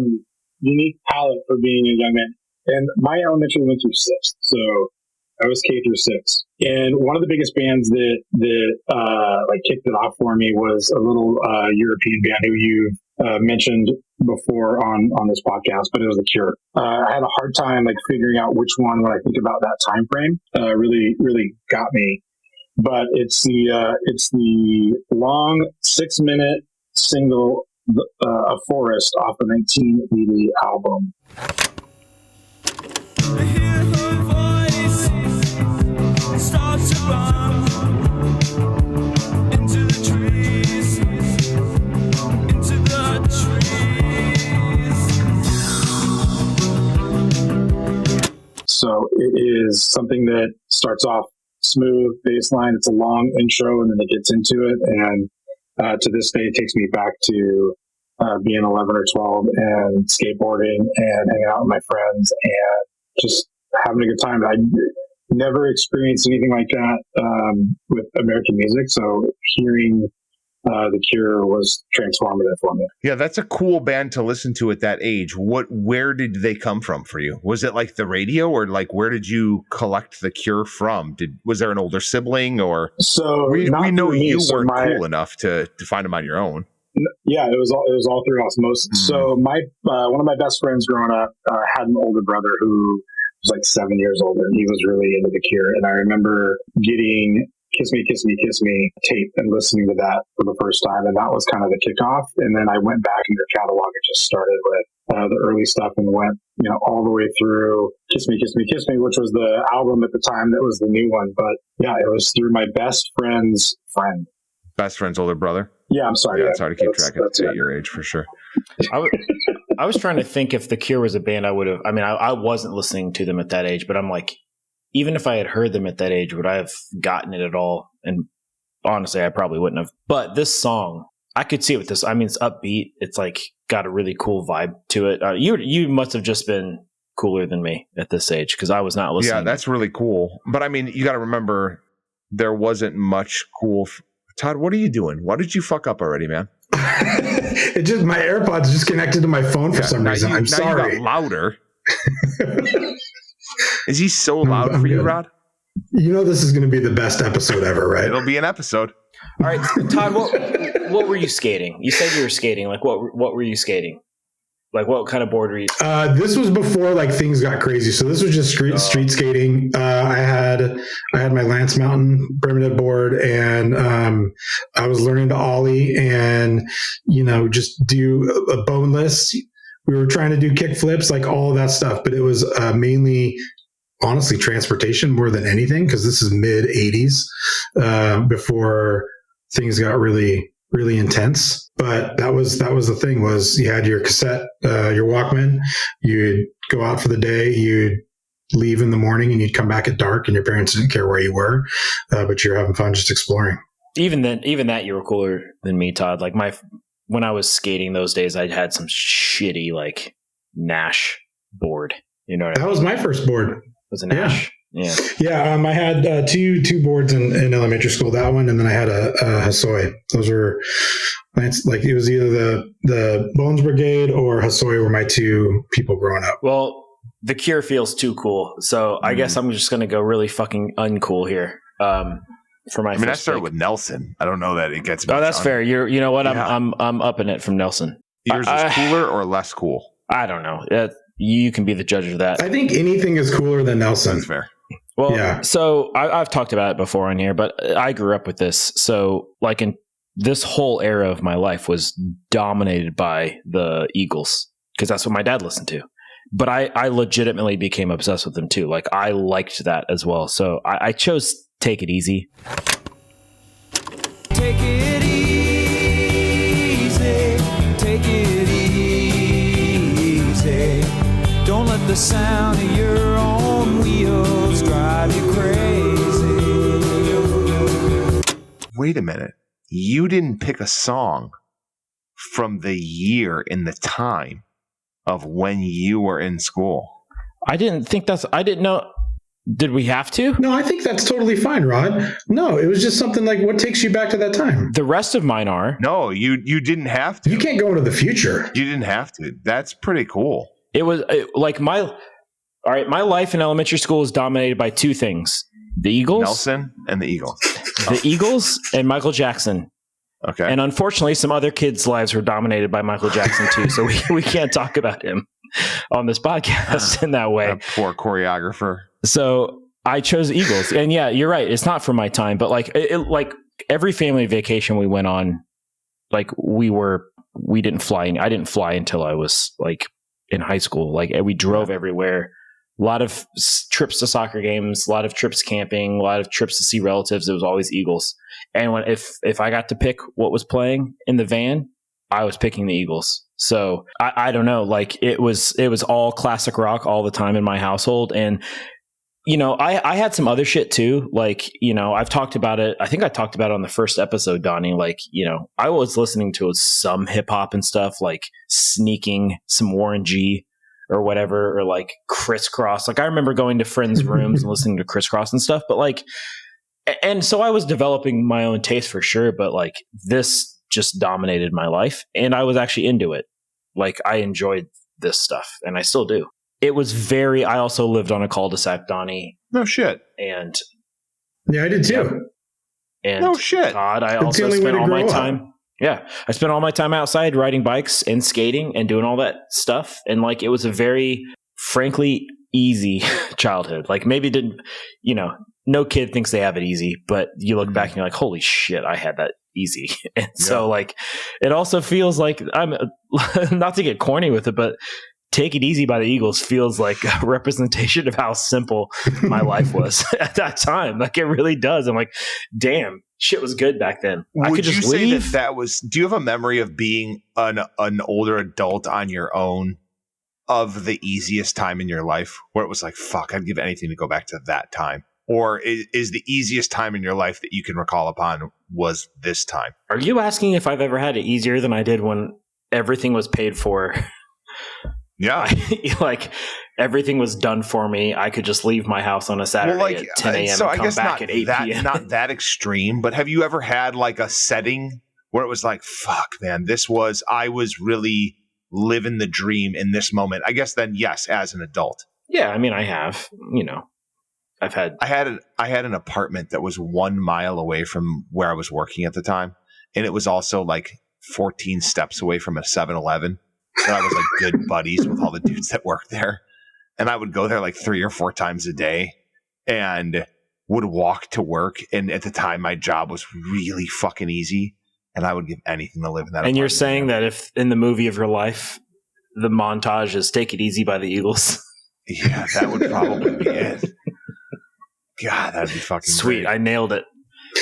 unique palette for being a young man, and my elementary went through 6th, so I was K through 6. And one of the biggest bands that like kicked it off for me was a little European band who you've mentioned before on this podcast, but it was The Cure. I had a hard time like figuring out which one when I think about that time frame. Really got me. But it's the long 6-minute single, A Forest, off the 1980 album. I hear her voice start to run into the trees, into the trees. So it is something that starts off smooth bass line. It's a long intro, and then it gets into it. And to this day, it takes me back to being 11 or 12 and skateboarding and hanging out with my friends and just having a good time. I never experienced anything like that with American music. So hearing The Cure was transformative for me. Yeah, that's a cool band to listen to at that age. Where did they come from for you? Was it like the radio, or like where did you collect The Cure from? Was there an older sibling, or So we know you weren't my, cool enough to find them on your own? Yeah, it was all through osmosis. Mm-hmm. So my one of my best friends growing up had an older brother who was like 7 years older, and he was really into The Cure. And I remember getting Kiss Me, Kiss Me, Kiss Me tape and listening to that for the first time. And that was kind of the kickoff. And then I went back in their catalog and just started with the early stuff and went, all the way through Kiss Me, Kiss Me, Kiss Me, which was the album at the time that was the new one. But yeah, it was through my best friend's friend. Best friend's older brother? Yeah, I'm sorry. Yeah, it's hard to keep track of it. your age for sure. I was trying to think if The Cure was a band I would have. I mean, I wasn't listening to them at that age, but I'm like, even if I had heard them at that age, would I have gotten it at all? And honestly, I probably wouldn't have. But this song, I could see it with this. I mean, it's upbeat. It's like got a really cool vibe to it. You must have just been cooler than me at this age, because I was not listening. Yeah, that's really cool. But I mean, you got to remember, there wasn't much cool. Todd, what are you doing? Why did you fuck up already, man? It just, my AirPods just connected to my phone for some reason. I'm sorry. You got louder. Is he so loud for you, Rod? This is going to be the best episode ever, right? It'll be an episode. All right, Todd, what were you skating? You said you were skating. Like, what were you skating? Like, what kind of board were you? This was before like things got crazy. So this was just street skating. I had my Lance Mountain primitive board, and I was learning to ollie and just do a boneless. We were trying to do kick flips, like all of that stuff, but it was mainly, honestly, transportation more than anything, because this is mid 80s before things got really, really intense. But that was the thing, was you had your cassette, your Walkman, you'd go out for the day, you'd leave in the morning, and you'd come back at dark, and your parents didn't care where you were, but you're having fun just exploring. Even that you were cooler than me, Todd. Like when I was skating those days, I had some shitty like Nash board. You know what I mean? That was my first board. It was a Nash. Yeah. I had two boards in elementary school. That one, and then I had a Hasoi. Those were, like, it was either the Bones Brigade or Hasoi were my two people growing up. Well, The Cure feels too cool, so I guess I'm just gonna go really fucking uncool here. for my. I mean, I first started pick. with Nelson. I don't know that it gets. Oh, that's fair. You know what? Yeah. I'm upping it from Nelson. Yours is cooler or less cool? I don't know. You can be the judge of that. I think anything is cooler than Nelson. That's fair. Well, Yeah. so I've talked about it before on here, but I grew up with this. So like in this whole era of my life was dominated by the Eagles because that's what my dad listened to. But I legitimately became obsessed with them too. Like I liked that as well. So I chose Take It Easy. Take it easy, take it easy. Don't let the sound of your own wheels drive you crazy. Wait a minute. You didn't pick a song from the year in the time of when you were in school. I didn't know. Did we have to? No, I think that's totally fine, Rod. No, it was just something like what takes you back to that time. The rest of mine are. No, you didn't have to. You can't go into the future. You didn't have to. That's pretty cool. It was like my life in elementary school was dominated by two things: the Eagles, Nelson and the Eagles. the Eagles, and Michael Jackson. Okay. And unfortunately, some other kids' lives were dominated by Michael Jackson too. So we can't talk about him on this podcast in that way. That poor choreographer. So I chose Eagles, and yeah, you're right. It's not from my time, but like like every family vacation we went on, like we didn't fly. I didn't fly until I was like in high school. Like we drove everywhere. A lot of trips to soccer games, a lot of trips camping, a lot of trips to see relatives. It was always Eagles. And if I got to pick what was playing in the van, I was picking the Eagles. So I don't know. Like it was all classic rock all the time in my household. And you know, I had some other shit too. Like, you know, I've talked about it. I think I talked about it on the first episode, Donnie. Like, you know, I was listening to some hip hop and stuff, like sneaking some Warren G or whatever, or like Crisscross. Like I remember going to friends' rooms and listening to Crisscross and stuff, but like, and so I was developing my own taste for sure, but like this just dominated my life and I was actually into it. Like I enjoyed this stuff and I still do. It was I also lived on a cul-de-sac, Donnie. No shit. And Yeah, I did too. and No shit. Todd, I That's the also only way spent to all my grow up. time. Yeah, I spent all my time outside riding bikes and skating and doing all that stuff. And like, it was a very, frankly, easy childhood. Like maybe didn't, you know, no kid thinks they have it easy, but you look back and you're like, holy shit, I had that easy. And so like, it also feels like I'm not to get corny with it, but Take It Easy by the Eagles feels like a representation of how simple my life was at that time. Like it really does. I'm like, damn, shit was good back then. I Would could just you say leave. that was? Do you have a memory of being an older adult on your own, of the easiest time in your life, where it was like, fuck, I'd give anything to go back to that time? Or is the easiest time in your life that you can recall upon was this time? Are you asking if I've ever had it easier than I did when everything was paid for? Yeah. Like everything was done for me. I could just leave my house on a Saturday at 10 a.m. So and I come guess back at 8 p.m. not that extreme, but have you ever had like a setting where it was like, fuck, man, I was really living the dream in this moment? I guess then, yes, as an adult. Yeah, I mean, I have, you know, I had an apartment that was 1 mile away from where I was working at the time. And it was also like 14 steps away from a 7-Eleven. And I was like good buddies with all the dudes that worked there. And I would go there like 3 or 4 times a day and would walk to work. And at the time, my job was really fucking easy. And I would give anything to live in that apartment. And you're saying that if in the movie of your life, the montage is Take It Easy by the Eagles? Yeah, that would probably be it. God, that'd be fucking sweet. great. I nailed it.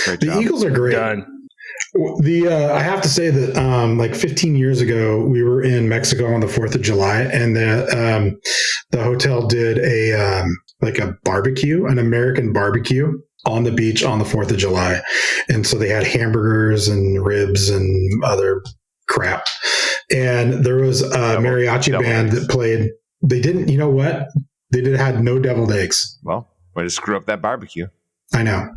Great The job. Eagles are great. Done. I have to say that like 15 years ago, we were in Mexico on the 4th of July, and the hotel did a barbecue, an American barbecue on the beach on the 4th of July. And so they had hamburgers and ribs and other crap. And there was a mariachi band that played. They didn't, you know what? They had no deviled eggs. Well, way to screw up that barbecue. I know.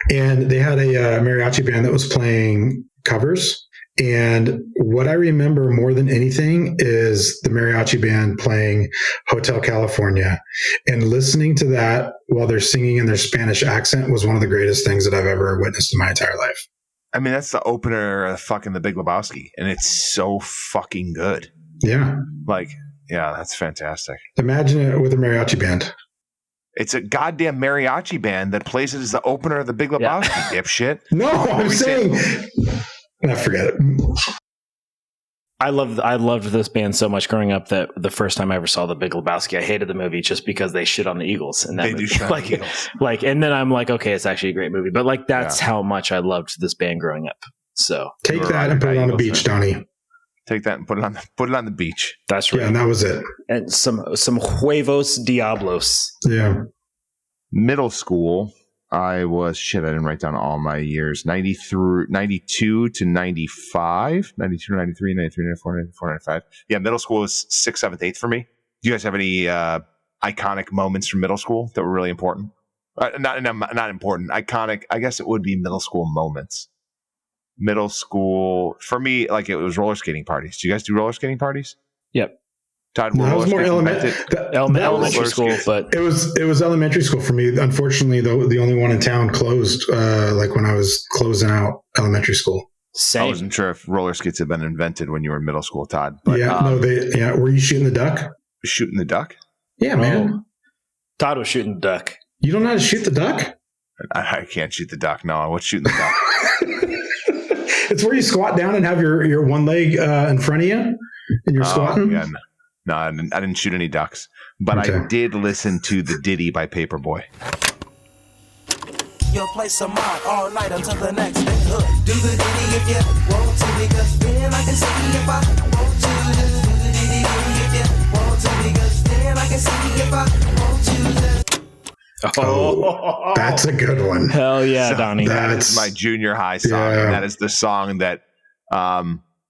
And they had a mariachi band that was playing covers, And what I remember more than anything is the mariachi band playing Hotel California, and listening to that while they're singing in their Spanish accent was one of the greatest things that I've ever witnessed in my entire life. I mean, that's the opener of fucking The Big Lebowski, and it's so fucking good. Yeah. Like, yeah, that's fantastic. Imagine it with a mariachi band. It's a goddamn mariachi band that plays it as the opener of The Big Lebowski, dipshit. No, I'm saying... I forget it. I loved this band so much growing up that the first time I ever saw The Big Lebowski, I hated the movie just because they shit on the Eagles. And they do shit on the Eagles. And then I'm like, okay, it's actually a great movie. But like, that's how much I loved this band growing up. So take that and put it on the beach, Donnie. Take that and put it on the beach. That's right. Yeah, and that was it. And some huevos diablos. Yeah. Middle school, I didn't write down all my years. 92 to 95, 92 to 93, 93, 94, 94, 95. Yeah, middle school was 6th, 7th, 8th for me. Do you guys have any iconic moments from middle school that were really important? Not important. Iconic, I guess it would be middle school moments. Middle school, for me, like it was roller skating parties. Do you guys do roller skating parties? Yep. Todd, that was more elementary school, but it was elementary school for me. Unfortunately, the only one in town closed. Like when I was closing out elementary school. Same. I wasn't sure if roller skates had been invented when you were in middle school, Todd. But, Were you shooting the duck? Shooting the duck? Yeah, man. Todd was shooting the duck. You don't know how to shoot the duck? I can't shoot the duck. No, I was shooting the duck. It's where you squat down and have your one leg in front of you, and you're squatting. Yeah, no, I didn't shoot any ducks, but okay. I did listen to the Ditty by Paperboy. You'll play some mod all night until the next day. Do the ditty if you want to, because then I can see if I want to. Just do the ditty if you want to, because then I can see if I want to. Oh, that's a good one. Hell yeah, Donnie. That's my junior high song. Yeah. And that is the song that,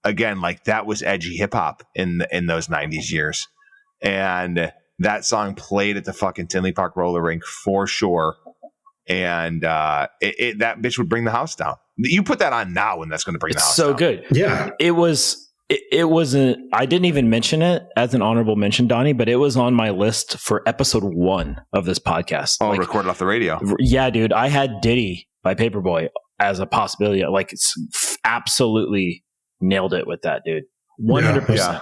again, like that was edgy hip hop in those 90s years. And that song played at the fucking Tinley Park roller rink for sure. And that bitch would bring the house down. You put that on now, and that's going to bring the house down. So good. Yeah. It wasn't, I didn't even mention it as an honorable mention, Donnie, but it was on my list for episode 1 of this podcast. Oh, recorded off the radio. Yeah, dude. I had Ditty by Paperboy as a possibility. Like, it's absolutely nailed it with that, dude. 100%. Yeah.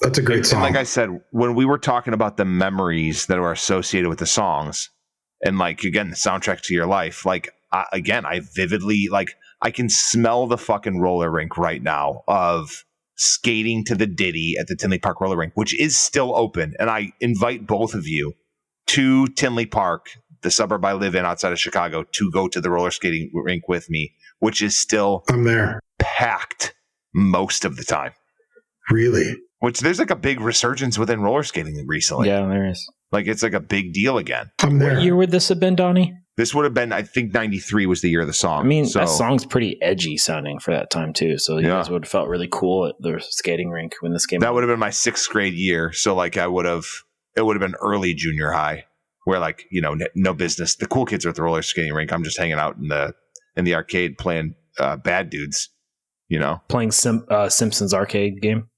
That's a great song. And like I said, when we were talking about the memories that are associated with the songs, and like, again, the soundtrack to your life, like, I vividly, like, I can smell the fucking roller rink right now of skating to the Ditty at the Tinley Park roller rink, which is still open. And I invite both of you to Tinley Park, the suburb I live in outside of Chicago, to go to the roller skating rink with me, which is still I'm there packed most of the time. Really? Which there's like a big resurgence within roller skating recently. Yeah, there is. Like it's like a big deal again. I'm there. What year would this have been, Donnie? This would have been, I think, 93 was the year of the song. I mean, that song's pretty edgy sounding for that time, too. So you guys would have felt really cool at the skating rink when this came out. That would have been my 6th grade year. So, like, it would have been early junior high where, like, you know, no business. The cool kids are at the roller skating rink. I'm just hanging out in the arcade playing bad dudes, you know? Playing Simpsons arcade game?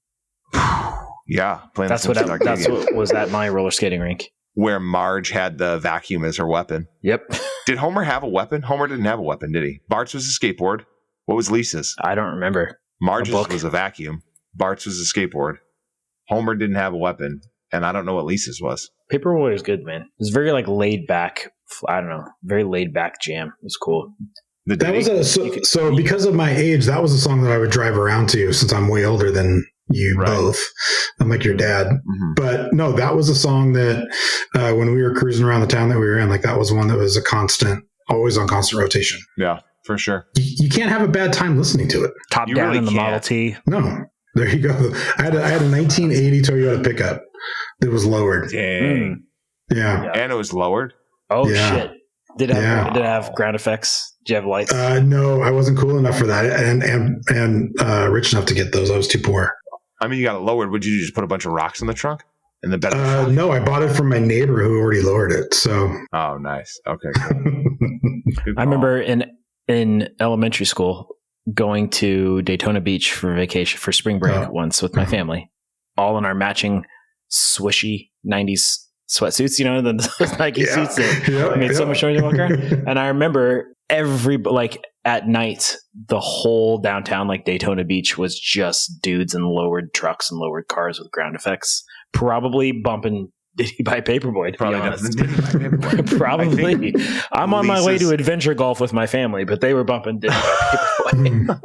Yeah. Playing that's what was at my roller skating rink. Where Marge had the vacuum as her weapon. Yep. Did Homer have a weapon? Homer didn't have a weapon, did he? Bart's was a skateboard. What was Lisa's? I don't remember. Marge's was a vacuum. Bart's was a skateboard. Homer didn't have a weapon. And I don't know what Lisa's was. Paperboy was good, man. It was very like laid back. I don't know. Very laid back jam. It was cool. That was so because of my age, that was a song that I would drive around to since I'm way older than you both. I'm like your dad. Mm-hmm. But no, that was a song that when we were cruising around the town that we were in, like that was one that was always on constant rotation. Yeah, for sure. You can't have a bad time listening to it. Top down really in the Model T. No, there you go. I had a 1980 Toyota pickup that was lowered. Dang. Yeah. And it was lowered? Oh, shit. Did it have ground effects? Did you have lights? No, I wasn't cool enough for that and rich enough to get those. I was too poor. I mean, you got it lowered. Would you just put a bunch of rocks in the trunk? In the bed? No, I bought it from my neighbor who already lowered it. So. Oh, nice. Okay, cool. I remember in elementary school, going to Daytona Beach for vacation for spring break once with my family, all in our matching swishy 90s sweatsuits, the Nike suits that made so much noise in the car. And I remember at night, the whole downtown, Daytona Beach was just dudes in lowered trucks and lowered cars with ground effects, probably bumping Diddy by Paperboy, to Probably be honest. Diddy by Paperboy. Probably. I'm on my way to adventure golf with my family, but they were bumping Diddy by Paperboy.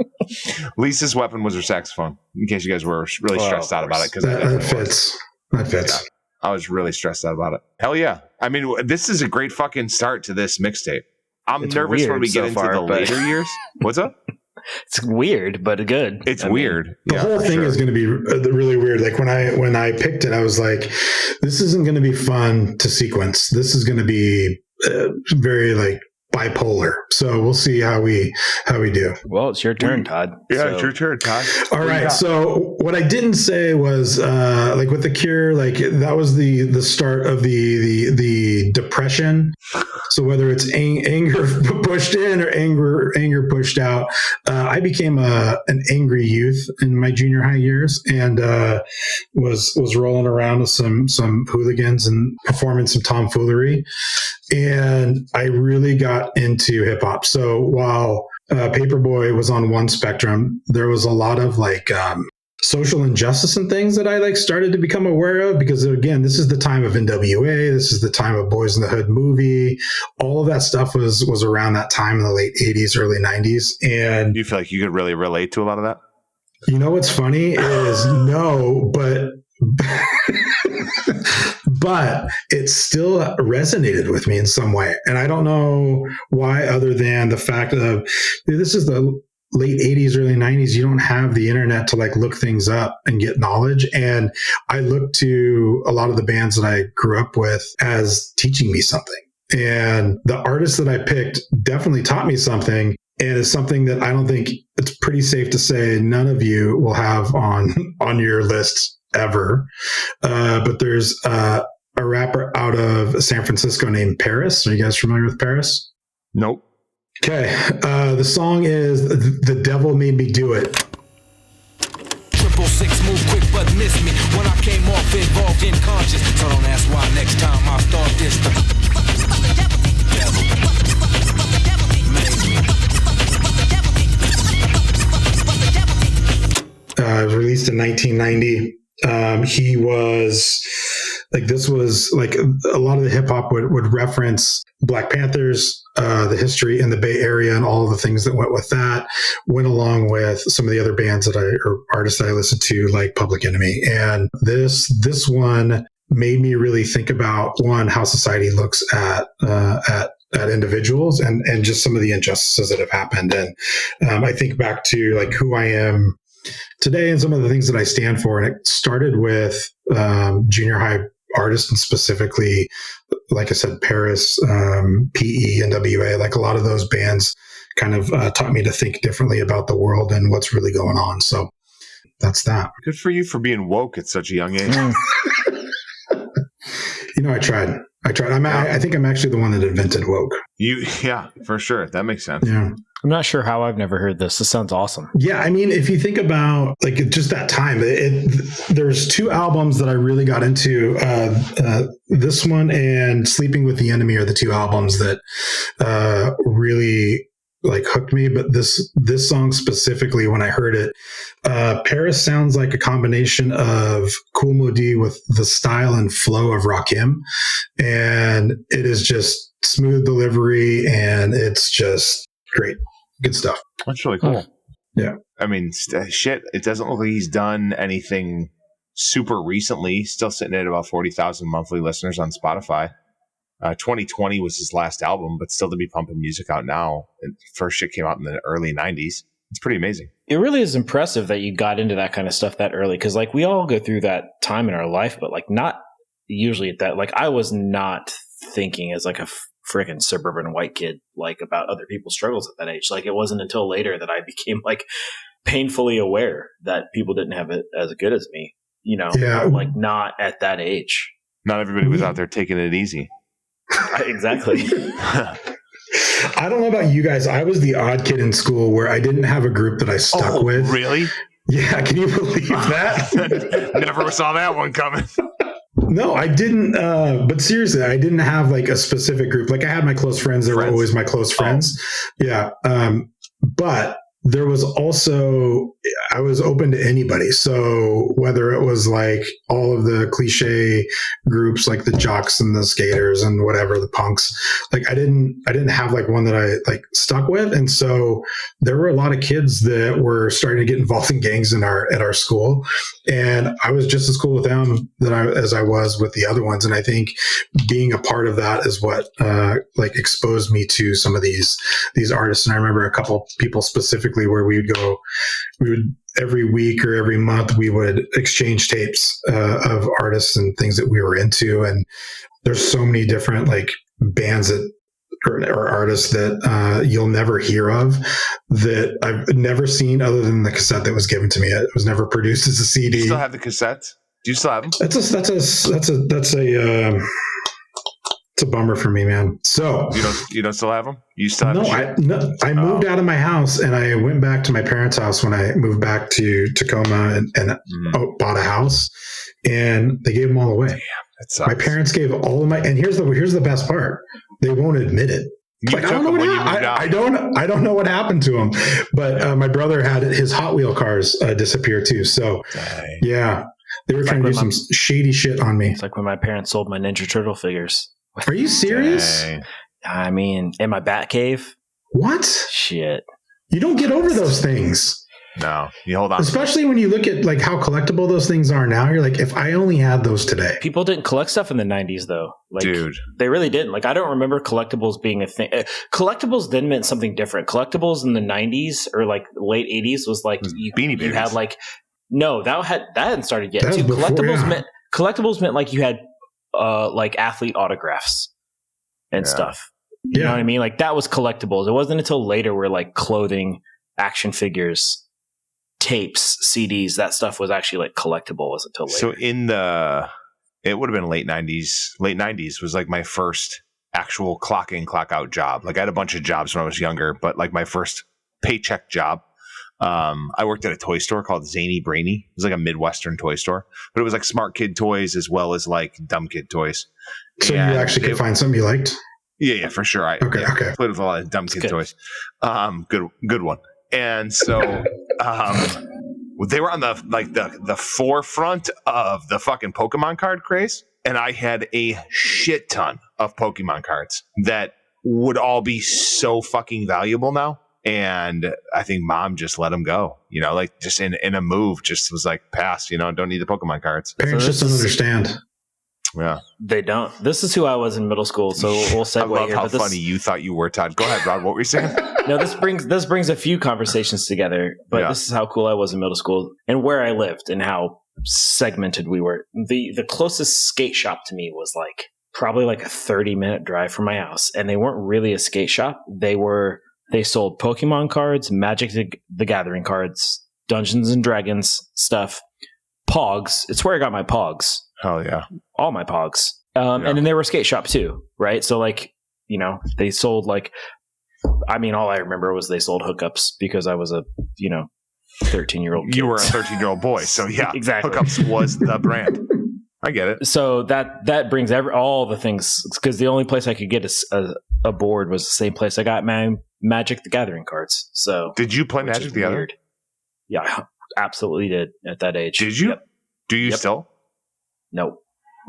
Lisa's weapon was her saxophone, in case you guys were really stressed out about it. Because that fits. That fits. Yeah, I was really stressed out about it. Hell yeah. I mean, this is a great fucking start to this mixtape. I'm nervous when we get into the later years. What's up? It's weird, but good. It's weird. The whole thing is going to be really weird. Like when I picked it, I was like, this isn't going to be fun to sequence. This is going to be very bipolar. So we'll see how we do. Well, it's your turn, Todd. Yeah, it's your turn, Todd. All right. So what I didn't say was with The Cure, that was the start of the depression. So whether it's anger pushed in or anger pushed out, I became an angry youth in my junior high years, and was rolling around with some hooligans and performing some tomfoolery. And I really got into hip hop. So while Paperboy was on one spectrum, there was a lot of social injustice and things that I started to become aware of, because again, this is the time of NWA. This is the time of Boys in the Hood movie. All of that stuff was around that time in the late 80s, early 90s. And do you feel like you could really relate to a lot of that? You know what's funny is no, but but it still resonated with me in some way. And I don't know why, other than the fact of this is the late 80s, early 90s. You don't have the internet to look things up and get knowledge. And I look to a lot of the bands that I grew up with as teaching me something. And the artists that I picked definitely taught me something. And it's something that I don't think, it's pretty safe to say none of you will have on your list ever. But there's a rapper out of San Francisco named Paris. Are you guys familiar with Paris? Nope. Okay. The song is The Devil Made Me Do It. 666 move quick but miss me when I came off involved in conscious. So don't ask why next time I start this. It was released in 1990. He was this was a lot of the hip hop would reference Black Panthers, the history in the Bay Area and all of the things that went with that, went along with some of the other bands or artists that I listened to, like Public Enemy. And this one made me really think about, one, how society looks at individuals and just some of the injustices that have happened. And I think back to who I am today and some of the things that I stand for. And it started with junior high artists, and specifically, like I said, Paris, PE, NWA, a lot of those bands kind of taught me to think differently about the world and what's really going on. So that's that. Good for you for being woke at such a young age. I tried. I think I'm actually the one that invented woke. Yeah, for sure. That makes sense. Yeah. I'm not sure how I've never heard this. This sounds awesome. Yeah, I mean, if you think about just that time, there's two albums that I really got into. This one and Sleeping with the Enemy are the two albums that really hooked me. But this song specifically, when I heard it, Paris sounds like a combination of Kool Moe Dee with the style and flow of Rakim, and it is just smooth delivery, and it's just great. Good stuff. That's really cool. Yeah. I mean, shit, it doesn't look like he's done anything super recently. Still sitting at about 40,000 monthly listeners on Spotify. 2020 was his last album, but still to be pumping music out now. And first shit came out in the early 90s. It's pretty amazing. It really is impressive that you got into that kind of stuff that early, because we all go through that time in our life, but not usually at that. I was not thinking as a freaking suburban white kid about other people's struggles at that age. It wasn't until later that I became painfully aware that people didn't have it as good as me, Yeah. Not at that age. Not everybody was out there taking it easy. Exactly. I don't know about you guys. I was the odd kid in school where I didn't have a group that I stuck with. Really? Yeah. Can you believe that? Never saw that one coming. No, I didn't. But seriously, I didn't have like a specific group. Like I had my close friends. They were always my close friends. Yeah. But there was also, I was open to anybody. So whether it was like all of the cliche groups, like the jocks and the skaters and whatever, the punks, like I didn't have like one that I like stuck with. And so there were a lot of kids that were starting to get involved in gangs at our school. And I was just as cool with them as I was with the other ones. And I think being a part of that is what like exposed me to some of these artists. And I remember a couple people specifically where we would every week or every month, we would exchange tapes of artists and things that we were into. And there's so many different like bands that or artists that you'll never hear of that I've never seen other than the cassette that was given to me. It was never produced as a CD. Do you still have the cassettes? Do you still have them? It's a bummer for me, man. So you don't still have them? You still have I moved out of my house and I went back to my parents' house when I moved back to Tacoma and bought a house, and they gave them all away. Damn, that sucks. My parents gave all of my, and here's the best part. They won't admit it. Like, I don't know what happened. I don't know what happened to him, but my brother had his Hot Wheel cars disappear too. So yeah, they were trying to do some shady shit on me. It's like when my parents sold my Ninja Turtle figures. Are you serious? Dang. I mean, in my bat cave. What? Shit. You don't get over those things. No, you hold on. Especially when you look at like how collectible those things are now. You're like, if I only had those today. People didn't collect stuff in the 90s though. Like, dude, they really didn't. Like, I don't remember collectibles being a thing. Collectibles then meant something different. Collectibles in the 90s or like late 80s was like Beanie Babies. You had like that hadn't started yet. Too. Collectibles meant like you had like athlete autographs and stuff. You know what I mean? Like that was collectibles. It wasn't until later where like clothing, action figures, tapes, CDs, that stuff was actually like collectible. Wasn't until later. So it would have been late 90s was like my first actual clock in, clock out job. Like I had a bunch of jobs when I was younger, but like my first paycheck job, I worked at a toy store called Zany Brainy. It was like a Midwestern toy store, but it was like smart kid toys as well as like dumb kid toys. So and you actually could find something you liked? Yeah, for sure. I played with a lot of dumb kid toys. Good one. And so they were on the forefront of the fucking Pokemon card craze. And I had a shit ton of Pokemon cards that would all be so fucking valuable now. And I think mom just let them go, like just in a move, just was like, pass, don't need the Pokemon cards. Parents just don't understand. Yeah. They don't. This is who I was in middle school. So we'll segue I love here. how funny you thought you were, Todd. Go ahead, Rod. What were you saying? No, this brings a few conversations together, but this is how cool I was in middle school and where I lived and how segmented we were. The closest skate shop to me was like probably like a 30-minute drive from my house. And they weren't really a skate shop. They sold Pokemon cards, Magic the Gathering cards, Dungeons and Dragons stuff, Pogs. It's where I got my Pogs. Hell yeah. All my Pogs. And then they were a skate shop too, right? So like, they sold like, I mean, all I remember was they sold hookups because I was a, 13-year-old kid. You were a 13-year-old boy. So yeah, exactly. Hookups was the brand. I get it. So that brings all the things, because the only place I could get a board was the same place I got my Magic the Gathering cards. So did you play Magic the Gathering? Yeah, I absolutely did at that age. Did you? Yep. Do you still? No.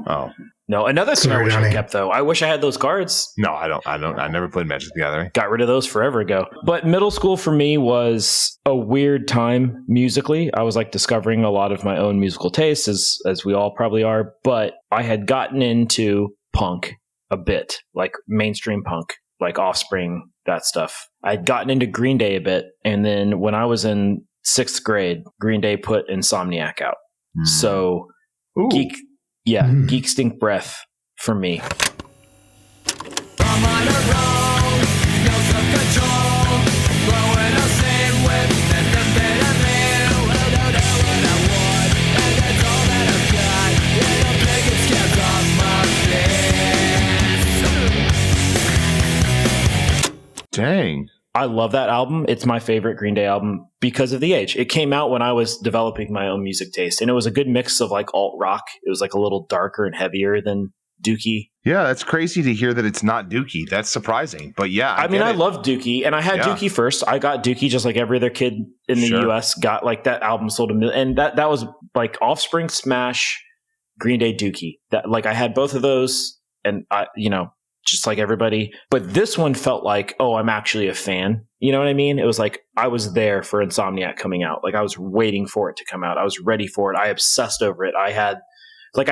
Oh. No. Another thing I wish I kept though. I wish I had those cards. No, I don't. I never played Magic the Gathering. Got rid of those forever ago. But middle school for me was a weird time musically. I was like discovering a lot of my own musical tastes, as we all probably are. But I had gotten into punk a bit, like mainstream punk, like Offspring, that stuff. I'd gotten into Green Day a bit. And then when I was in 6th grade, Green Day put Insomniac out. So Geek Stink Breath for me. I'm on a roll, no self-control, blowing a same whip, and the better meal. I don't know what I want, and that's all that I've got. And I'm taking scabs off my face. I love that album. It's my favorite Green Day album because of the age. It came out when I was developing my own music taste, and it was a good mix of like alt rock. It was like a little darker and heavier than Dookie. Yeah, that's crazy to hear that it's not Dookie. That's surprising. But yeah, I mean, I love Dookie, and I had Dookie first. I got Dookie just like every other kid in the US got. Like that album sold a million, and that was like Offspring, Smash, Green Day, Dookie. That like I had both of those, and I, just like everybody. But this one felt like, oh, I'm actually a fan. You know what I mean? It was like I was there for Insomniac coming out. Like I was waiting for it to come out. I was ready for it. I obsessed over it. I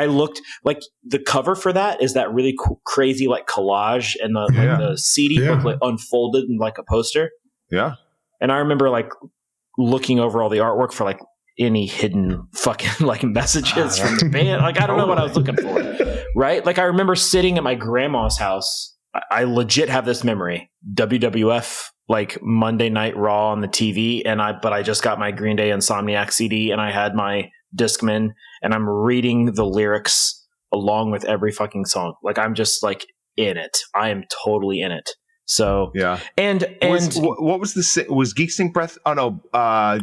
looked like the cover for that is that really crazy like collage, and the CD booklet unfolded in like a poster. Yeah. And I remember like looking over all the artwork for like any hidden fucking like messages from the band. Like I don't know what I was looking for. Right? Like I remember sitting at my grandma's house. I legit have this memory. WWF like Monday Night Raw on the TV, but I just got my Green Day Insomniac CD, and I had my Discman, and I'm reading the lyrics along with every fucking song. Like I'm just like in it. I am totally in it. So yeah. And what was was Geek Stink Breath? Oh no,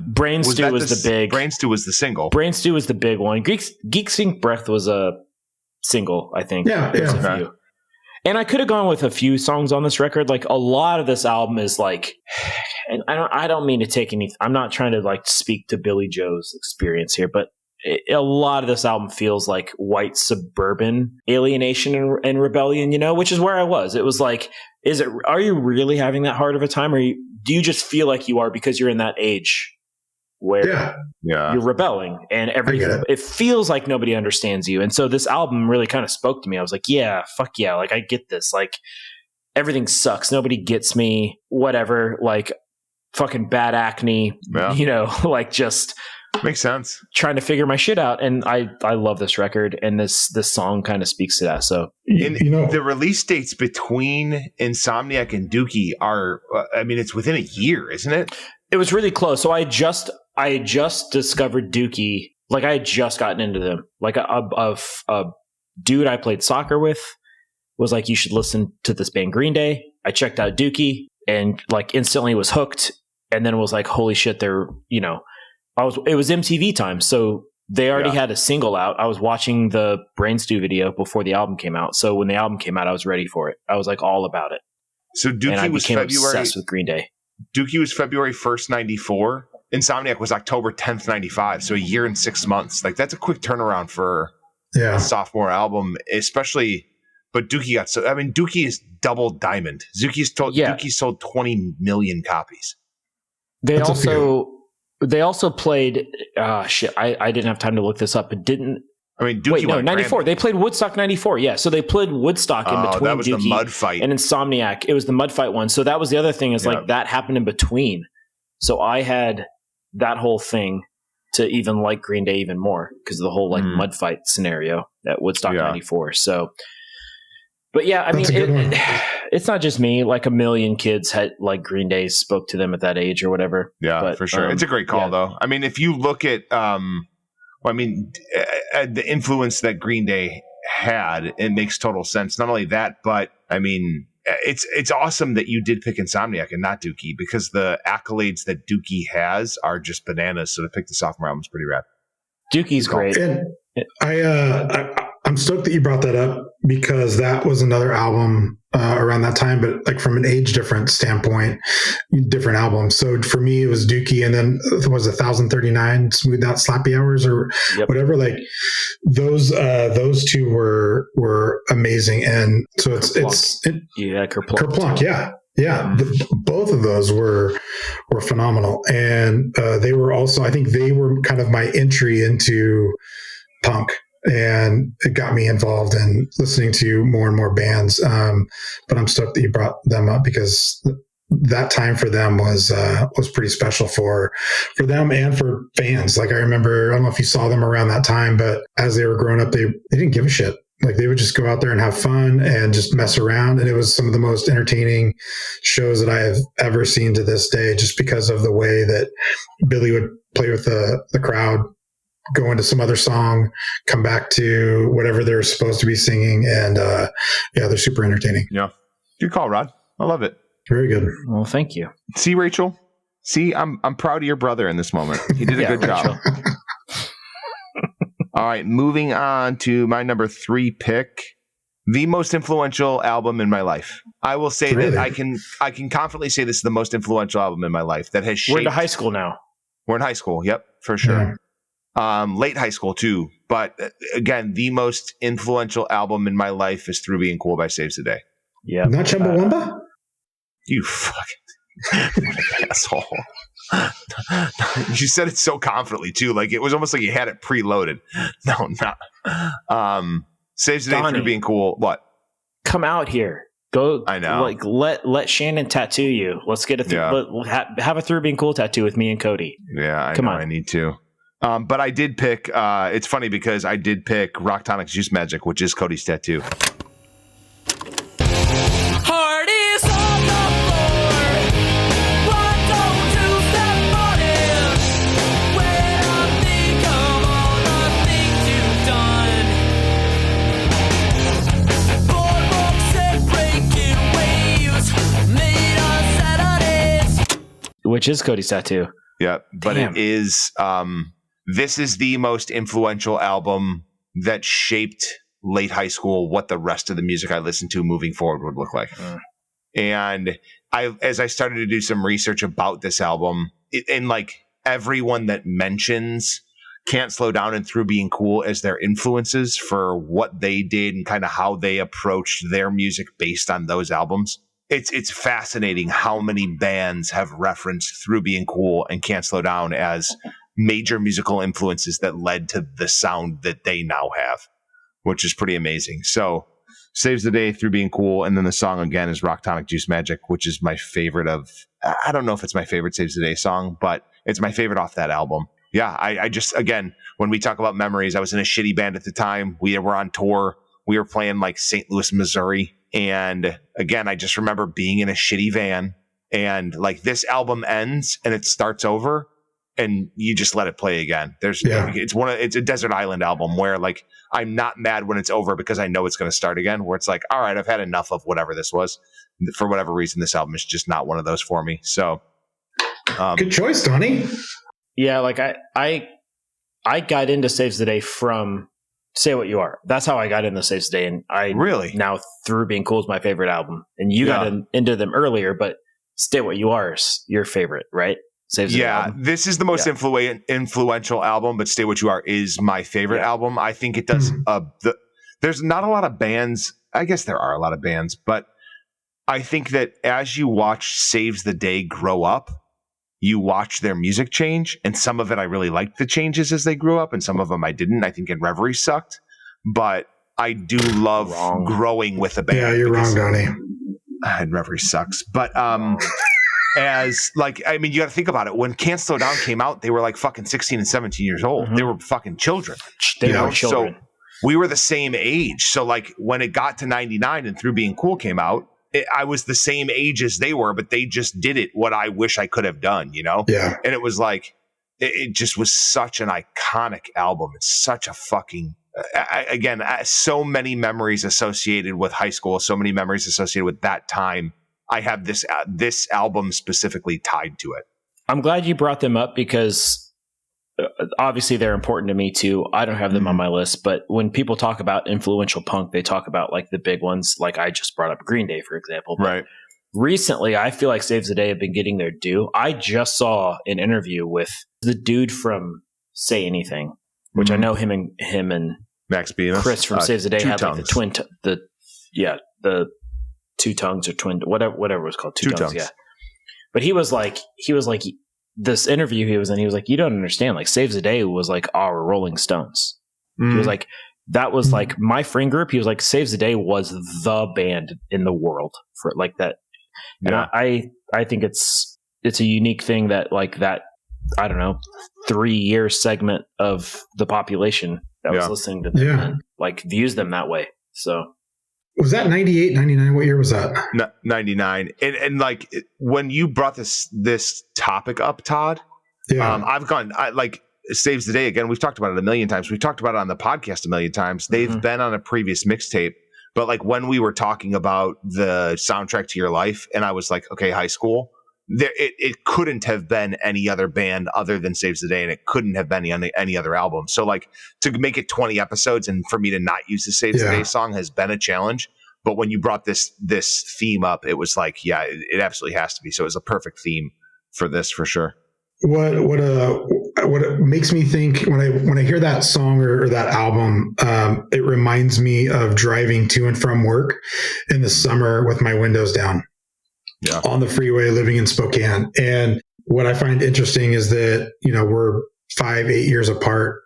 Brain Stew was the big. Brain Stew was the single. Brain Stew was the big one. Geek Stink Breath was a single, I think. Yeah, there's a few. And I could have gone with a few songs on this record. Like a lot of this album is like, and I don't mean to take any. I'm not trying to like speak to Billy Joe's experience here, but a lot of this album feels like white suburban alienation and rebellion, which is where I was. It was like, are you really having that hard of a time? Or do you just feel like you are because you're in that age where you're rebelling and it feels like nobody understands you. And so this album really kind of spoke to me. I was like, yeah, fuck yeah. Like I get this. Like everything sucks. Nobody gets me, whatever, like fucking bad acne, like just makes sense. Trying to figure my shit out, and I love this record, and this song kind of speaks to that. So, the release dates between Insomniac and Dookie are, it's within a year, isn't it? It was really close. So I just discovered Dookie. Like I had just gotten into them. Like a dude I played soccer with was like, you should listen to this band Green Day. I checked out Dookie and like instantly was hooked, and then was like, holy shit, they're it was MTV time, so they already had a single out. I was watching the Brain Stew video before the album came out. So when the album came out, I was ready for it. I was like all about it. So Dookie was February, obsessed with Green Day. Dookie was February 1st, 94. Insomniac was October 10th, 95. So a year and 6 months. Like that's a quick turnaround for a sophomore album, especially. But Dookie Dookie is double diamond. Dookie sold 20 million copies. They also played shit. I didn't have time to look this up, but didn't. Dookie won 94. They played Woodstock 94. Yeah, so they played Woodstock in between. That was Dookie the Mud Fight and Insomniac. It was the Mud Fight one. So that was the other thing is like that happened in between. So I had that whole thing to even like Green Day even more because of the whole like Mud Fight scenario at Woodstock 94. So. But yeah, it's not just me. Like a million kids had like Green Day spoke to them at that age or whatever. Yeah, but, for sure. It's a great call though. If you look at, the influence that Green Day had, it makes total sense. Not only that, but it's awesome that you did pick Insomniac and not Dookie because the accolades that Dookie has are just bananas. So to pick the sophomore album is pretty rad. Dookie's great. And I'm stoked that you brought that up because that was another album around that time, but like from an age difference standpoint, different albums. So for me, it was Dookie, and then it was 1039 Smooth Out Slappy Hours or whatever. Like those two were amazing, and so Kerplunk, both of those were phenomenal, and they were also, I think they were kind of my entry into punk. And it got me involved in listening to more and more bands. But I'm stoked that you brought them up because that time for them was pretty special for them and for fans. Like I remember, I don't know if you saw them around that time, but as they were growing up, they didn't give a shit. Like they would just go out there and have fun and just mess around. And it was some of the most entertaining shows that I have ever seen to this day, just because of the way that Billy would play with the crowd, go into some other song, come back to whatever they're supposed to be singing. And they're super entertaining. Yeah. Good call, Rod. I love it. Very good. Well, thank you. See, Rachel? See, I'm proud of your brother in this moment. He did a good job. All right, moving on to my number 3 pick, the most influential album in my life. I will say that I can confidently say this is the most influential album in my life that has shaped. We're in high school now. We're in high school. Yep, for sure. Yeah. Late high school too. But again, the most influential album in my life is Through Being Cool by Saves the Day. Yeah. Not Chumbawamba? You fucking asshole. You said it so confidently too. Like it was almost like you had it preloaded. No, not. Saves the Day, Through Being Cool. What? Come out here. Go. I know. Like let Shannon tattoo you. Let's get have a Through Being Cool tattoo with me and Cody. Yeah, I know. I need to. But I did pick. It's funny because I did pick Rock Tonic's Juice Magic, which is Cody's tattoo. Which is Cody's tattoo. Yeah, but Damn. It is. This is the most influential album that shaped late high school, what the rest of the music I listened to moving forward would look like. And as I started to do some research about this album, and like everyone that mentions Can't Slow Down and Through Being Cool as their influences for what they did and kind of how they approached their music based on those albums. It's fascinating how many bands have referenced Through Being Cool and Can't Slow Down as major musical influences that led to the sound that they now have, which is pretty amazing. So Saves the Day, Through Being Cool, and then the song again is Rock Tonic Juice Magic, which is my favorite of, I don't know if it's my favorite Saves the Day song, but it's my favorite off that album. Yeah, I just, again, when we talk about memories, I was in a shitty band at the time. We were on tour. We were playing like St. Louis, Missouri. And again, I just remember being in a shitty van and like this album ends and it starts over and you just let it play again. It's a desert island album where like, I'm not mad when it's over because I know it's going to start again, where it's like, all right, I've had enough of whatever this was. For whatever reason, this album is just not one of those for me. So good choice, Donnie. Yeah. Like I got into Saves the Day from Say What You Are. That's how I got into Saves the Day. And I really now Through Being Cool is my favorite album. And you got into them earlier, but Stay What You Are is your favorite, right? Saves the Day album. This is the most influential album, but Stay What You Are is my favorite album. I think it does. There's not a lot of bands. I guess there are a lot of bands, but I think that as you watch Saves the Day grow up, you watch their music change, and some of it I really liked the changes as they grew up, and some of them I didn't. I think In Reverie sucked, but I do love growing with a band. Yeah, you're wrong, Donnie. In Reverie sucks, but as like, I mean, you got to think about it. When Can't Slow Down came out, they were like fucking 16 and 17 years old. Mm-hmm. They were fucking children. They were children. So we were the same age. So like when it got to 99 and Through Being Cool came out, I was the same age as they were, but they just did it what I wish I could have done, you know? Yeah. And it was like, it just was such an iconic album. It's such a fucking, again, so many memories associated with high school, so many memories associated with that time. I have this album specifically tied to it. I'm glad you brought them up because obviously they're important to me too. I don't have them on my list, but when people talk about influential punk, they talk about like the big ones. Like I just brought up Green Day, for example. But right. Recently, I feel like Saves the Day have been getting their due. I just saw an interview with the dude from Say Anything, which I know him and Max Bemis, Chris from Saves the Day had like the two tongues or twin, whatever it was called. Two tongues. Yeah. But he was like, this interview he was in, he was like, you don't understand. Like Saves the Day was like our Rolling Stones. He was like, that was like my friend group. He was like, Saves the Day was the band in the world for like that. Yeah. And I think it's a unique thing that like that, I don't know, 3-year segment of the population that was listening to them and like views them that way. So was that 98, 99? What year was that? 99. And like when you brought this topic up, Todd, I've gone like Saves the Day again. We've talked about it a million times. We've talked about it on the podcast a million times. They've been on a previous mixtape But like when we were talking about the soundtrack to your life, and I was like, okay, high school, it couldn't have been any other band other than Saves the Day, and it couldn't have been any other album. So like to make it 20 episodes and for me to not use the Saves the Day song has been a challenge. But when you brought this theme up, it was like, yeah, it absolutely has to be. So it was a perfect theme for this for sure. What it makes me think when I hear that song or that album, it reminds me of driving to and from work in the summer with my windows down on the freeway, living in Spokane. And what I find interesting is that, we're 5-8 years apart.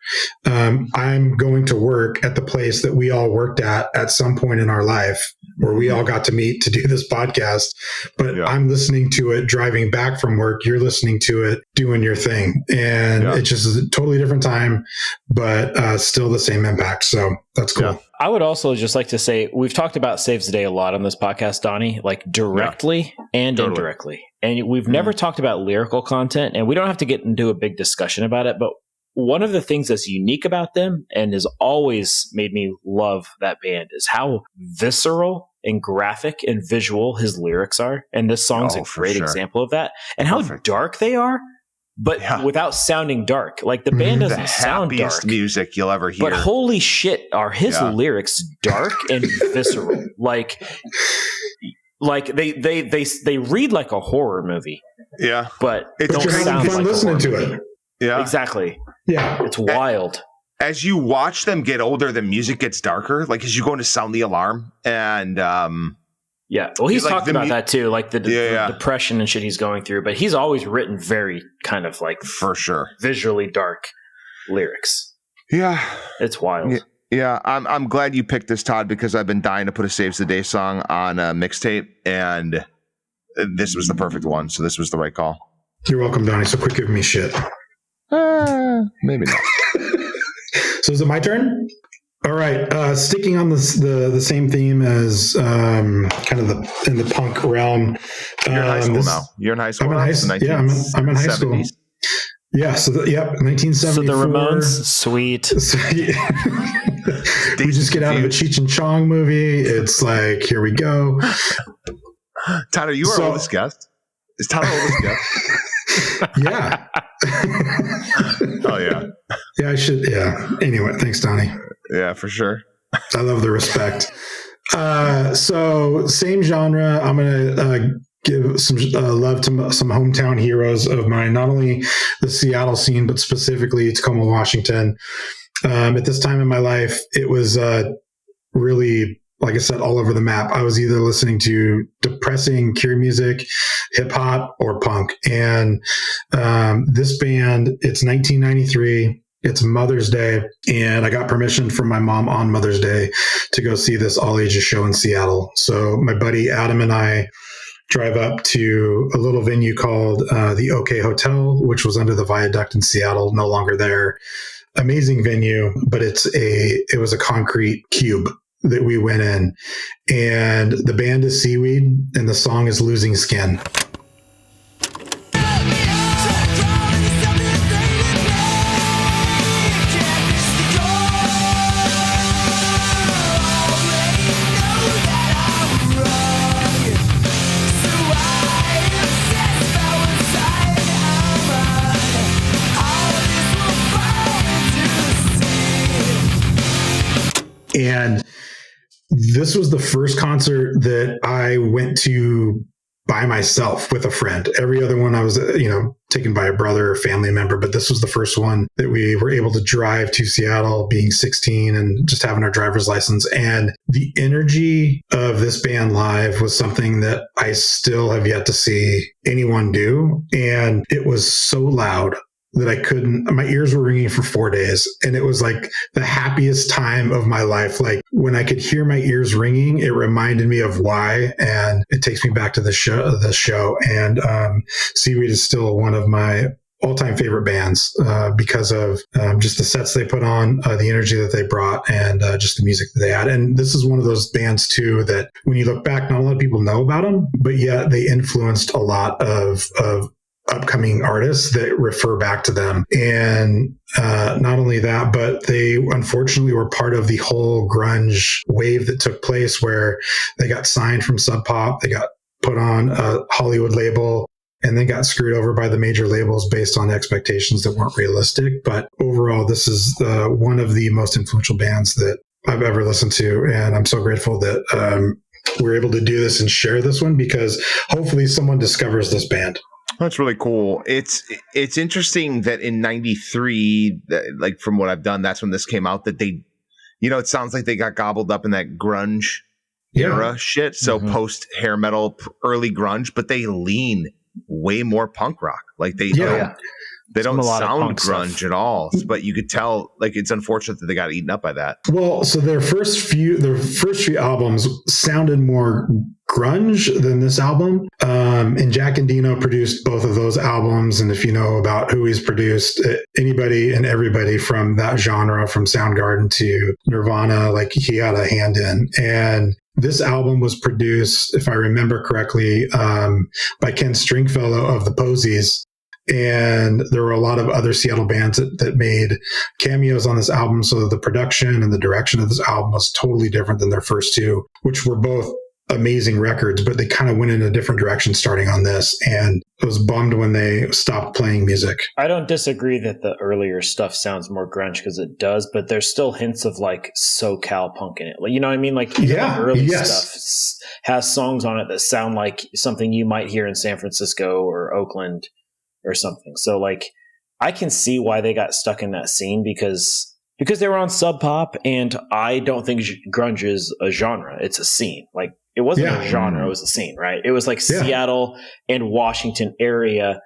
I'm going to work at the place that we all worked at some point in our life, where we all got to meet to do this podcast. But I'm listening to it driving back from work. You're listening to it doing your thing. And it's just a totally different time, but still the same impact. So that's cool. Yeah. I would also just like to say, we've talked about Saves the Day a lot on this podcast, Donnie, like directly and indirectly. And we've never talked about lyrical content, and we don't have to get into a big discussion about it. But one of the things that's unique about them and has always made me love that band is how visceral and graphic and visual his lyrics are. And this song's a great example of that. And how dark they are, but without sounding dark. Like the band doesn't sound dark. The happiest music you'll ever hear. But holy shit, are his lyrics dark and visceral. Like they read like a horror movie. Yeah. But it don't sound like listening to it. Yeah. Exactly. Yeah. It's wild. As you watch them get older, the music gets darker. Like as you go into Sound the Alarm and well, he's talked about that too, like the depression and shit he's going through. But he's always written very kind of like for sure visually dark lyrics. Yeah, it's wild. Yeah, I'm glad you picked this, Todd, because I've been dying to put a Saves the Day song on a mixtape, and this was the perfect one. So this was the right call. You're welcome, Donnie. So quit giving me shit. Maybe not. So is it my turn? All right, sticking on the same theme as kind of in the punk realm. You're in high school now. You're in high school. I'm in high school. Yeah. So 1974. So the Ramones, sweet. We just get out of a Cheech and Chong movie. It's like, here we go. Tyler, you are our oldest guest. Is Tyler oldest guest? Yeah. Oh yeah. Yeah, I should. Yeah. Anyway, thanks, Donnie. Yeah, for sure. I love the respect. So same genre. I'm going to give some love to some hometown heroes of mine, not only the Seattle scene, but specifically Tacoma, Washington. At this time in my life, it was really, like I said, all over the map. I was either listening to depressing Cure music, hip hop, or punk. And this band, it's 1993. It's Mother's Day, and I got permission from my mom on Mother's Day to go see this all ages show in Seattle. So my buddy Adam and I drive up to a little venue called the OK Hotel, which was under the viaduct in Seattle, no longer there. Amazing venue, but it was a concrete cube that we went in, and the band is Seaweed, and the song is Losing Skin. And this was the first concert that I went to by myself with a friend. Every other one I was, taken by a brother or family member, but this was the first one that we were able to drive to Seattle, being 16 and just having our driver's license. And the energy of this band live was something that I still have yet to see anyone do. And it was so loud that my ears were ringing for 4 days. And it was like the happiest time of my life. Like when I could hear my ears ringing, it reminded me of why, and it takes me back to the show. And Seaweed is still one of my all-time favorite bands because of just the sets they put on, the energy that they brought, and just the music that they had. And this is one of those bands too that when you look back, not a lot of people know about them, but yet they influenced a lot of upcoming artists that refer back to them. And not only that, but they unfortunately were part of the whole grunge wave that took place where they got signed from Sub Pop, they got put on a Hollywood label, and then got screwed over by the major labels based on expectations that weren't realistic. But overall, this is one of the most influential bands that I've ever listened to. And I'm so grateful that we're able to do this and share this one, because hopefully someone discovers this band. That's really cool. It's interesting that in '93, like from what I've done, that's when this came out, that they, it sounds like they got gobbled up in that grunge era shit. So post hair metal, early grunge, but they lean way more punk rock. Like they don't sound grunge at all, but you could tell, like, it's unfortunate that they got eaten up by that. Well, so their first few albums sounded more grunge than this album. And Jack Endino produced both of those albums. And if you know about who he's produced, anybody and everybody from that genre, from Soundgarden to Nirvana, like, he had a hand in. And this album was produced, if I remember correctly, by Ken Stringfellow of the Posies. And there were a lot of other Seattle bands that made cameos on this album. So the production and the direction of this album was totally different than their first two, which were both amazing records, but they kind of went in a different direction starting on this. And I was bummed when they stopped playing music. I don't disagree that the earlier stuff sounds more grunge, because it does, but there's still hints of like SoCal punk in it. Like, you know what I mean? Like, the early stuff has songs on it that sound like something you might hear in San Francisco or Oakland or something. So like, I can see why they got stuck in that scene, because they were on Sub Pop, and I don't think grunge is a genre. It's a scene. Like, it wasn't a genre, it was a scene, right? It was like Seattle and Washington area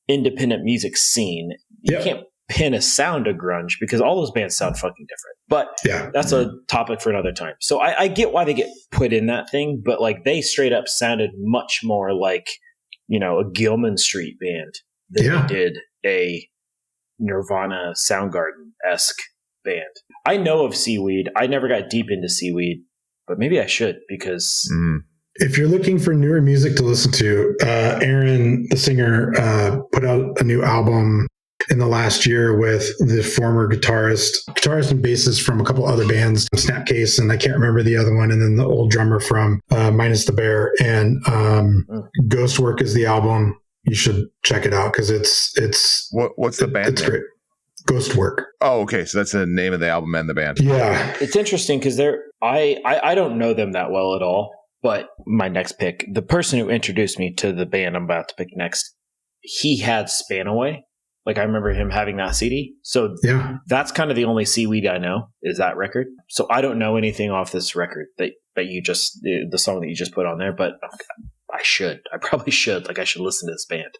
independent music scene. You can't pin a sound to grunge, because all those bands sound fucking different. But that's a topic for another time. So I get why they get put in that thing, but like, they straight up sounded much more like, a Gilman Street band than they did a Nirvana Soundgarden-esque band. I know of Seaweed. I never got deep into Seaweed, but maybe I should, because if you're looking for newer music to listen to, Aaron, the singer, put out a new album in the last year with the former guitarist and bassist from a couple other bands, Snapcase, and I can't remember the other one, and then the old drummer from Minus the Bear, and Ghostwork is the album. You should check it out, because it's what's the band? It's great. Ghostwork. Oh, okay. So that's the name of the album and the band. Yeah. It's interesting, because I don't know them that well at all, but my next pick, the person who introduced me to the band I'm about to pick next, he had Spanaway. Like, I remember him having that CD. So that's kind of the only Seaweed I know, is that record. So I don't know anything off this record that you just, the song that you just put on there, but I probably should. Like, I should listen to this band.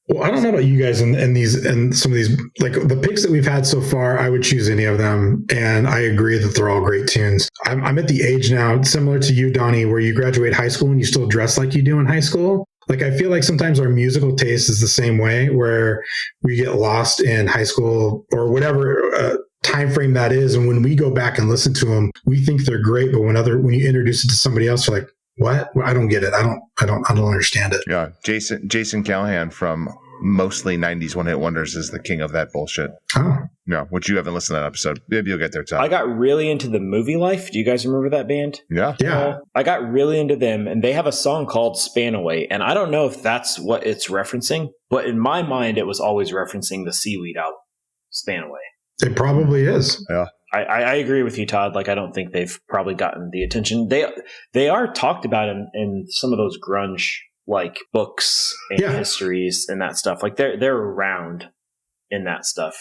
Well, I don't know about you guys and some of these, like, the picks that we've had so far, I would choose any of them. And I agree that they're all great tunes. I'm at the age now, similar to you, Donnie, where you graduate high school and you still dress like you do in high school. Like, I feel like sometimes our musical taste is the same way, where we get lost in high school or whatever time frame that is. And when we go back and listen to them, we think they're great. But when you introduce it to somebody else, you're like, what? I don't get it. I don't understand it. Yeah. Jason Callahan from mostly 90s one-hit wonders is the king of that bullshit. Oh. No, which you haven't listened to that episode. Maybe you'll get there, Todd. I got really into the Movie Life. Do you guys remember that band? Yeah. I got really into them, and they have a song called Spanaway. And I don't know if that's what it's referencing, but in my mind, it was always referencing the Seaweed album, Spanaway. It probably is. Yeah. I agree with you, Todd. Like, I don't think they've probably gotten the attention. They are talked about in some of those grunge like books and histories and that stuff. Like, they're around in that stuff.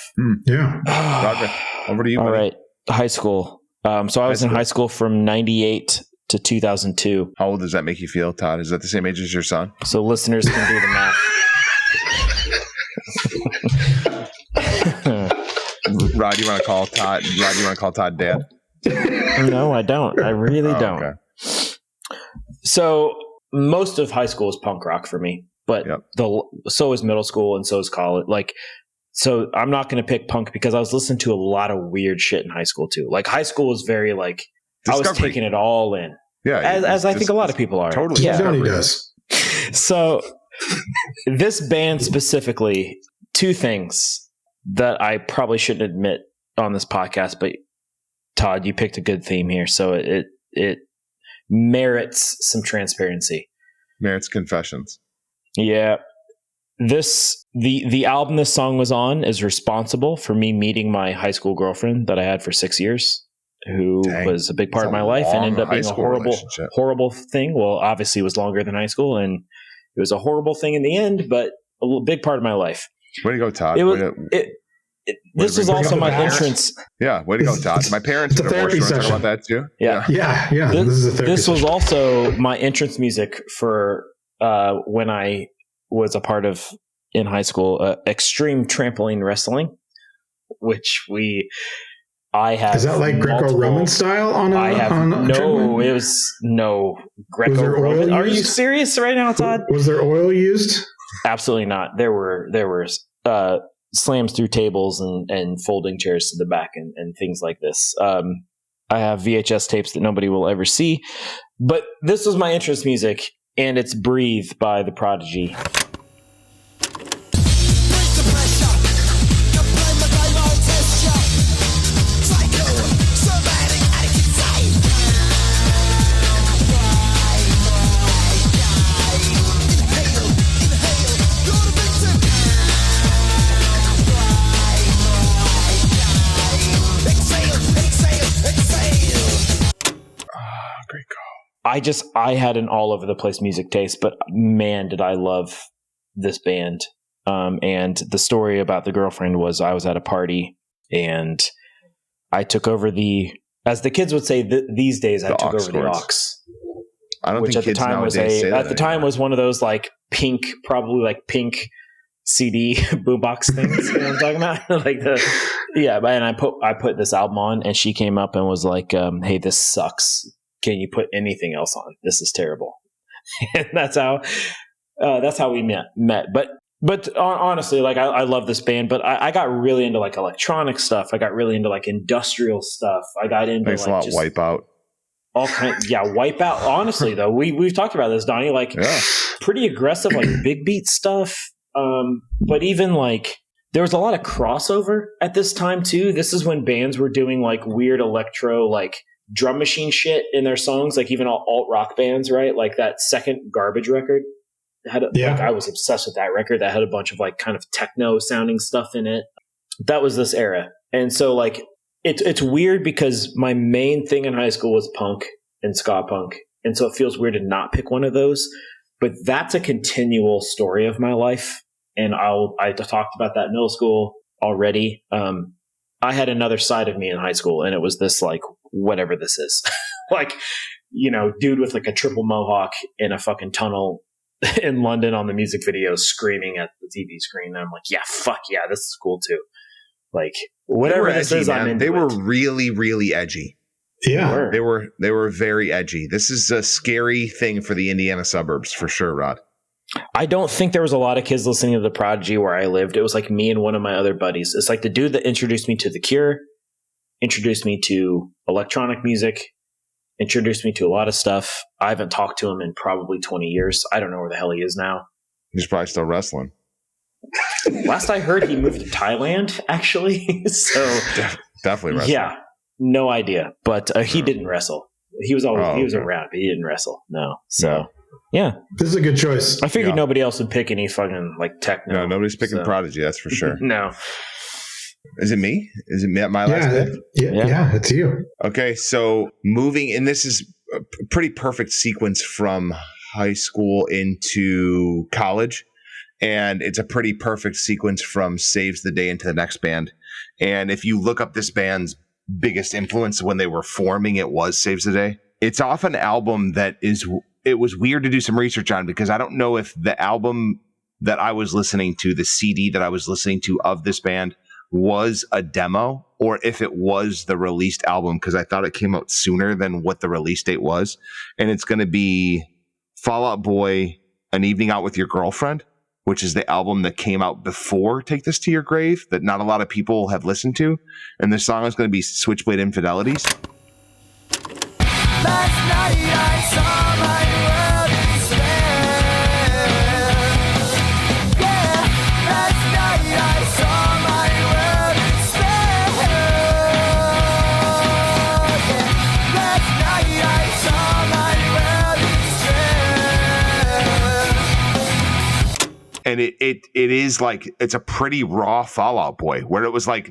Yeah. Roderick, over to you. All right. High school. So I was in high school from 98 to 2002. How old does that make you feel, Todd? Is that the same age as your son? So listeners can do the math. Rod, you want to call Todd dad? No, I don't. I really don't. Okay. So most of high school is punk rock for me, but so is middle school and so is college. Like, so I'm not going to pick punk, because I was listening to a lot of weird shit in high school too. Like, high school was very like, I was taking it all in. Yeah. As I think a lot of people are. Totally. Yeah. Johnny does. So This band specifically, two things that I probably shouldn't admit on this podcast, but Todd, you picked a good theme here, so it merits some transparency. Merits confessions. Yeah. The album this song was on is responsible for me meeting my high school girlfriend that I had for 6 years, who was a big part of my life and ended up being a horrible thing. Well, obviously it was longer than high school and it was a horrible thing in the end, but a big part of my life. Way to go, Todd. This was also my entrance. Yeah, way to go, Todd. My parents are therapy session about that too. Yeah. This is a therapy This was session. also my entrance music for when I was a part of in high school, extreme trampoline wrestling, which I have. Is that like Greco-Roman style on a? I have trampoline? It was no Greco-Roman. Are you serious right now, Todd? Was there oil used? Absolutely not. There were slams through tables and folding chairs to the back and things like this. I have VHS tapes that nobody will ever see, but this was my entrance music, and it's "Breathe" by The Prodigy. I had an all over the place music taste, but man, did I love this band. And the story about the girlfriend was I was at a party and I took over as the kids would say these days, I took over the aux. I don't think kids nowadays say that at the time was one of those like pink CD boombox things. You know what I'm talking about? And I put this album on and she came up and was like, hey, this sucks. Can you put anything else on? This is terrible. And that's how we met. But honestly, like I love this band, but I got really into like electronic stuff. I got really into like industrial stuff. I got into Wipeout. All Wipeout. Honestly, though, we've talked about this, Donnie. Like pretty aggressive, like big beat stuff. But even like there was a lot of crossover at this time too. This is when bands were doing like weird electro, like drum machine shit in their songs, like even all alt rock bands, right? Like that second Garbage record like I was obsessed with that record that had a bunch of like kind of techno sounding stuff in it. That was this era. And so like it's weird because my main thing in high school was punk and ska punk. And so it feels weird to not pick one of those, but that's a continual story of my life. And I talked about that in middle school already. I had another side of me in high school, and it was this like whatever this is, like, you know, dude with like a triple mohawk in a fucking tunnel in London on the music video, screaming at the TV screen. And I'm like, yeah, fuck yeah, this is cool too. Like whatever this is, I'm into. They were really, really edgy. Yeah, they were very edgy. This is a scary thing for the Indiana suburbs for sure, Rod. I don't think there was a lot of kids listening to The Prodigy where I lived. It was like me and one of my other buddies. It's like the dude that introduced me to The Cure, introduced me to electronic music, introduced me to a lot of stuff. I haven't talked to him in probably 20 years. I don't know where the hell he is now. He's probably still wrestling. Last I heard, he moved to Thailand, actually. So definitely wrestling. Yeah, no idea. But he didn't wrestle. He was around, but he didn't wrestle. No. So yeah, this is a good choice. I figured nobody else would pick any fucking like techno. No, nobody's picking Prodigy. That's for sure. No. Is it me? Is it my last pick? Yeah, it's you. Okay, so moving, and this is a pretty perfect sequence from high school into college. And it's a pretty perfect sequence from Saves the Day into the next band. And if you look up this band's biggest influence when they were forming, it was Saves the Day. It's off an album that it was weird to do some research on because I don't know if the album that I was listening to, the CD that I was listening to of this band was a demo or if it was the released album because I thought it came out sooner than what the release date was. And it's going to be Fall Out Boy, An Evening Out with Your Girlfriend, which is the album that came out before Take This to Your Grave that not a lot of people have listened to. And the song is going to be Switchblade Infidelities. Last night I saw my world despair. And it is like, it's a pretty raw Fall Out Boy, where it was like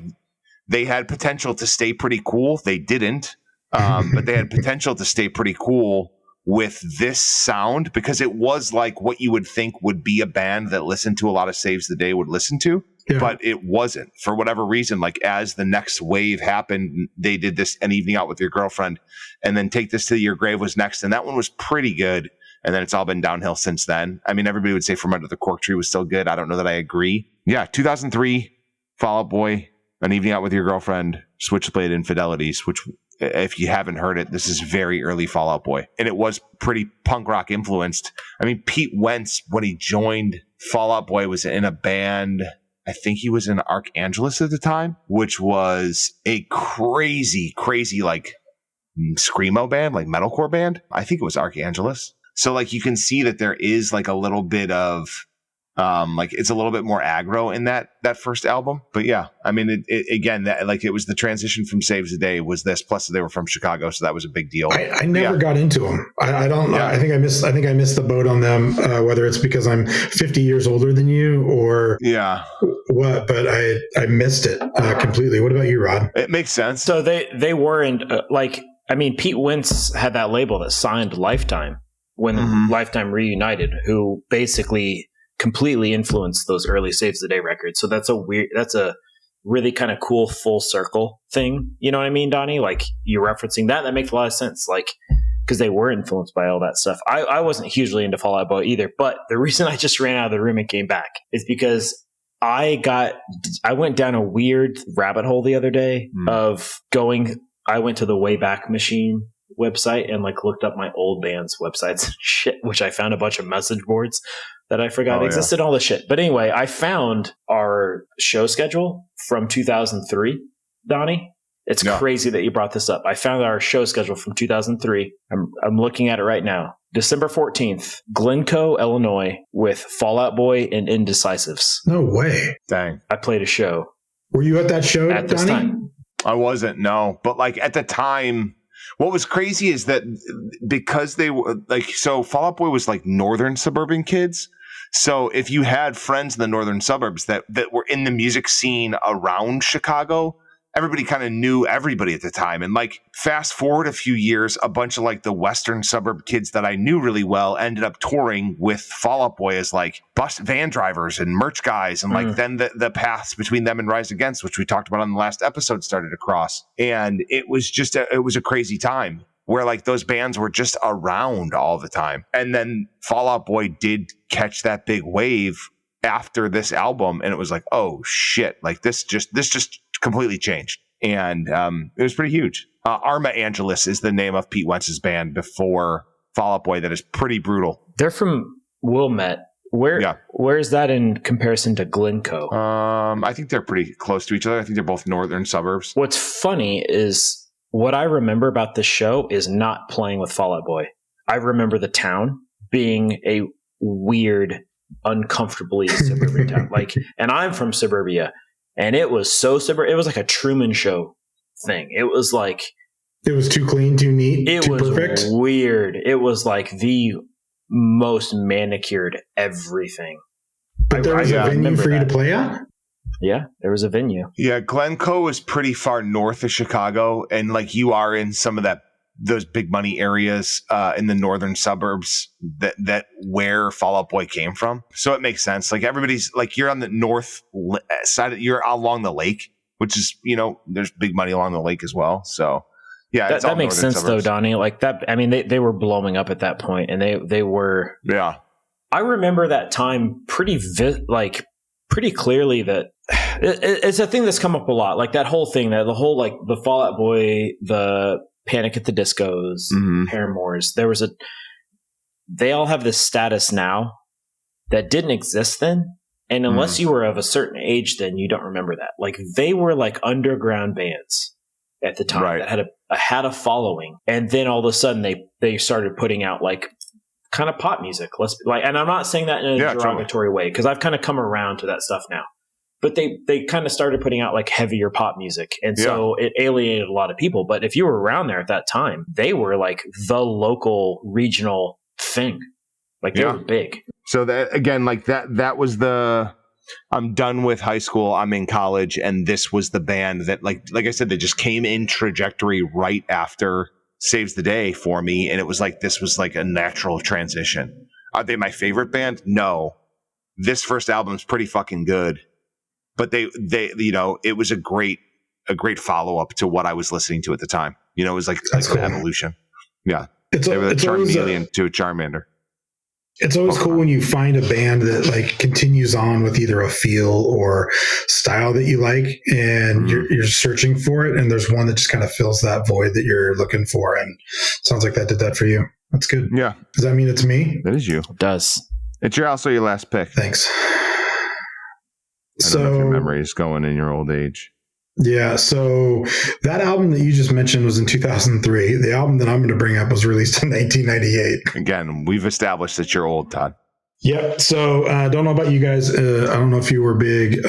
they had potential to stay pretty cool. They didn't, but they had potential to stay pretty cool with this sound, because it was like what you would think would be a band that listened to a lot of Saves the Day would listen to. Yeah. But it wasn't, for whatever reason. Like, as the next wave happened, they did this An Evening Out with Your Girlfriend, and then Take This to Your Grave was next. And that one was pretty good. And then it's all been downhill since then. I mean, everybody would say From Under the Cork Tree was still good. I don't know that I agree. Yeah, 2003, Fall Out Boy, An Evening Out with Your Girlfriend, Switchblade Infidelities, which, if you haven't heard it, this is very early Fall Out Boy. And it was pretty punk rock influenced. I mean, Pete Wentz, when he joined Fall Out Boy, was in a band, I think he was in Archangelus at the time, which was a crazy, like screamo band, like metalcore band. I think it was Archangelus. So like, you can see that there is like a little bit of like, it's a little bit more aggro in that first album. But yeah, I mean, it again, that, like, it was the transition from Saves the Day was this, plus they were from Chicago, so that was a big deal. I never got into them. I don't know. Yeah. I think I missed the boat on them, whether it's because I'm 50 years older than you or what, but I missed it completely. What about you, Rod? It makes sense. So they weren't like, I mean, Pete Wentz had that label that signed Lifetime when Lifetime reunited, who basically completely influenced those early Saves the Day records. So that's a really kind of cool full circle thing. You know what I mean, Donnie? Like, you're referencing that makes a lot of sense. Like, because they were influenced by all that stuff. I wasn't hugely into Fall Out Boy either, but the reason I just ran out of the room and came back is because I went down a weird rabbit hole the other day of I went to the Wayback Machine website and like looked up my old band's websites and shit, which I found a bunch of message boards that I forgot existed, all this shit. But anyway, I found our show schedule from 2003, Donnie. It's crazy that you brought this up. I found our show schedule from 2003. I'm looking at it right now. December 14th, Glencoe, Illinois, with Fall Out Boy and Indecisives. No way. Dang. I played a show. Were you at that show at this time? I wasn't, no. But like, at the time, what was crazy is that because they were like, so Fall Out Boy was like northern suburban kids. So if you had friends in the northern suburbs that were in the music scene around Chicago, everybody kind of knew everybody at the time. And like, fast forward a few years, a bunch of like the western suburb kids that I knew really well ended up touring with Fall Out Boy as like bus van drivers and merch guys. And like, then the paths between them and Rise Against, which we talked about on the last episode, started to cross. And it was just it was a crazy time where like those bands were just around all the time. And then Fall Out Boy did catch that big wave after this album. And it was like, oh shit, like this just completely changed. And it was pretty huge. Arma Angelus is the name of Pete Wentz's band before Fall Out Boy. That is pretty brutal. They're from Wilmette. Where is that in comparison to Glencoe? I think they're pretty close to each other. I think they're both northern suburbs. What's funny is what I remember about this show is not playing with Fall Out Boy. I remember the town being a weird, uncomfortably suburban town. Like, and I'm from suburbia. And it was so suburban. It was like a Truman Show thing. It was like, it was too clean, too neat, it too was perfect. Weird. It was like the most manicured everything. But there was a venue for you to play at? Yeah, there was a venue. Yeah, Glencoe is pretty far north of Chicago, and like, you are in some of those big money areas in the northern suburbs that where Fall Out Boy came from. So it makes sense. Like, everybody's like, you're on the north side, you're along the lake, which is, there's big money along the lake as well. So yeah, that makes sense suburbs. Though, Donnie. Like that, I mean, they were blowing up at that point, and they were. Yeah, I remember that time pretty clearly. That it's a thing that's come up a lot. Like that whole thing, that the whole like the Fall Out Boy, the Panic at the Discos, Paramours. They all have this status now that didn't exist then. And unless you were of a certain age, then you don't remember that. Like, they were like underground bands at the time that had a following. And then all of a sudden they started putting out like kind of pop music. And I'm not saying that in a derogatory way, because I've kind of come around to that stuff now. But they kind of started putting out like heavier pop music. And so it alienated a lot of people. But if you were around there at that time, they were like the local regional thing. Like, they were big. So that again, like that was I'm done with high school. I'm in college, and this was the band that, like I said, they just came in trajectory right after Saves the Day for me, and it was like this was like a natural transition. Are they my favorite band? No. This first album's pretty fucking good, but they it was a great follow up to what I was listening to at the time. It was like cool. an evolution. Yeah, it's they were the always Charmeleon to a Charmander. It's always cool when you find a band that like continues on with either a feel or style that you like, and you're searching for it, and there's one that just kind of fills that void that you're looking for. And sounds like that did that for you. That's good. Yeah. Does that mean it's me? That is you. It does. It's also your last pick. Thanks. I don't know if your memory is going in your old age. Yeah, so that album that you just mentioned was in 2003. The album that I'm going to bring up was released in 1998. Again, we've established that you're old, Todd. Yep. So I don't know about you guys. I don't know if you were big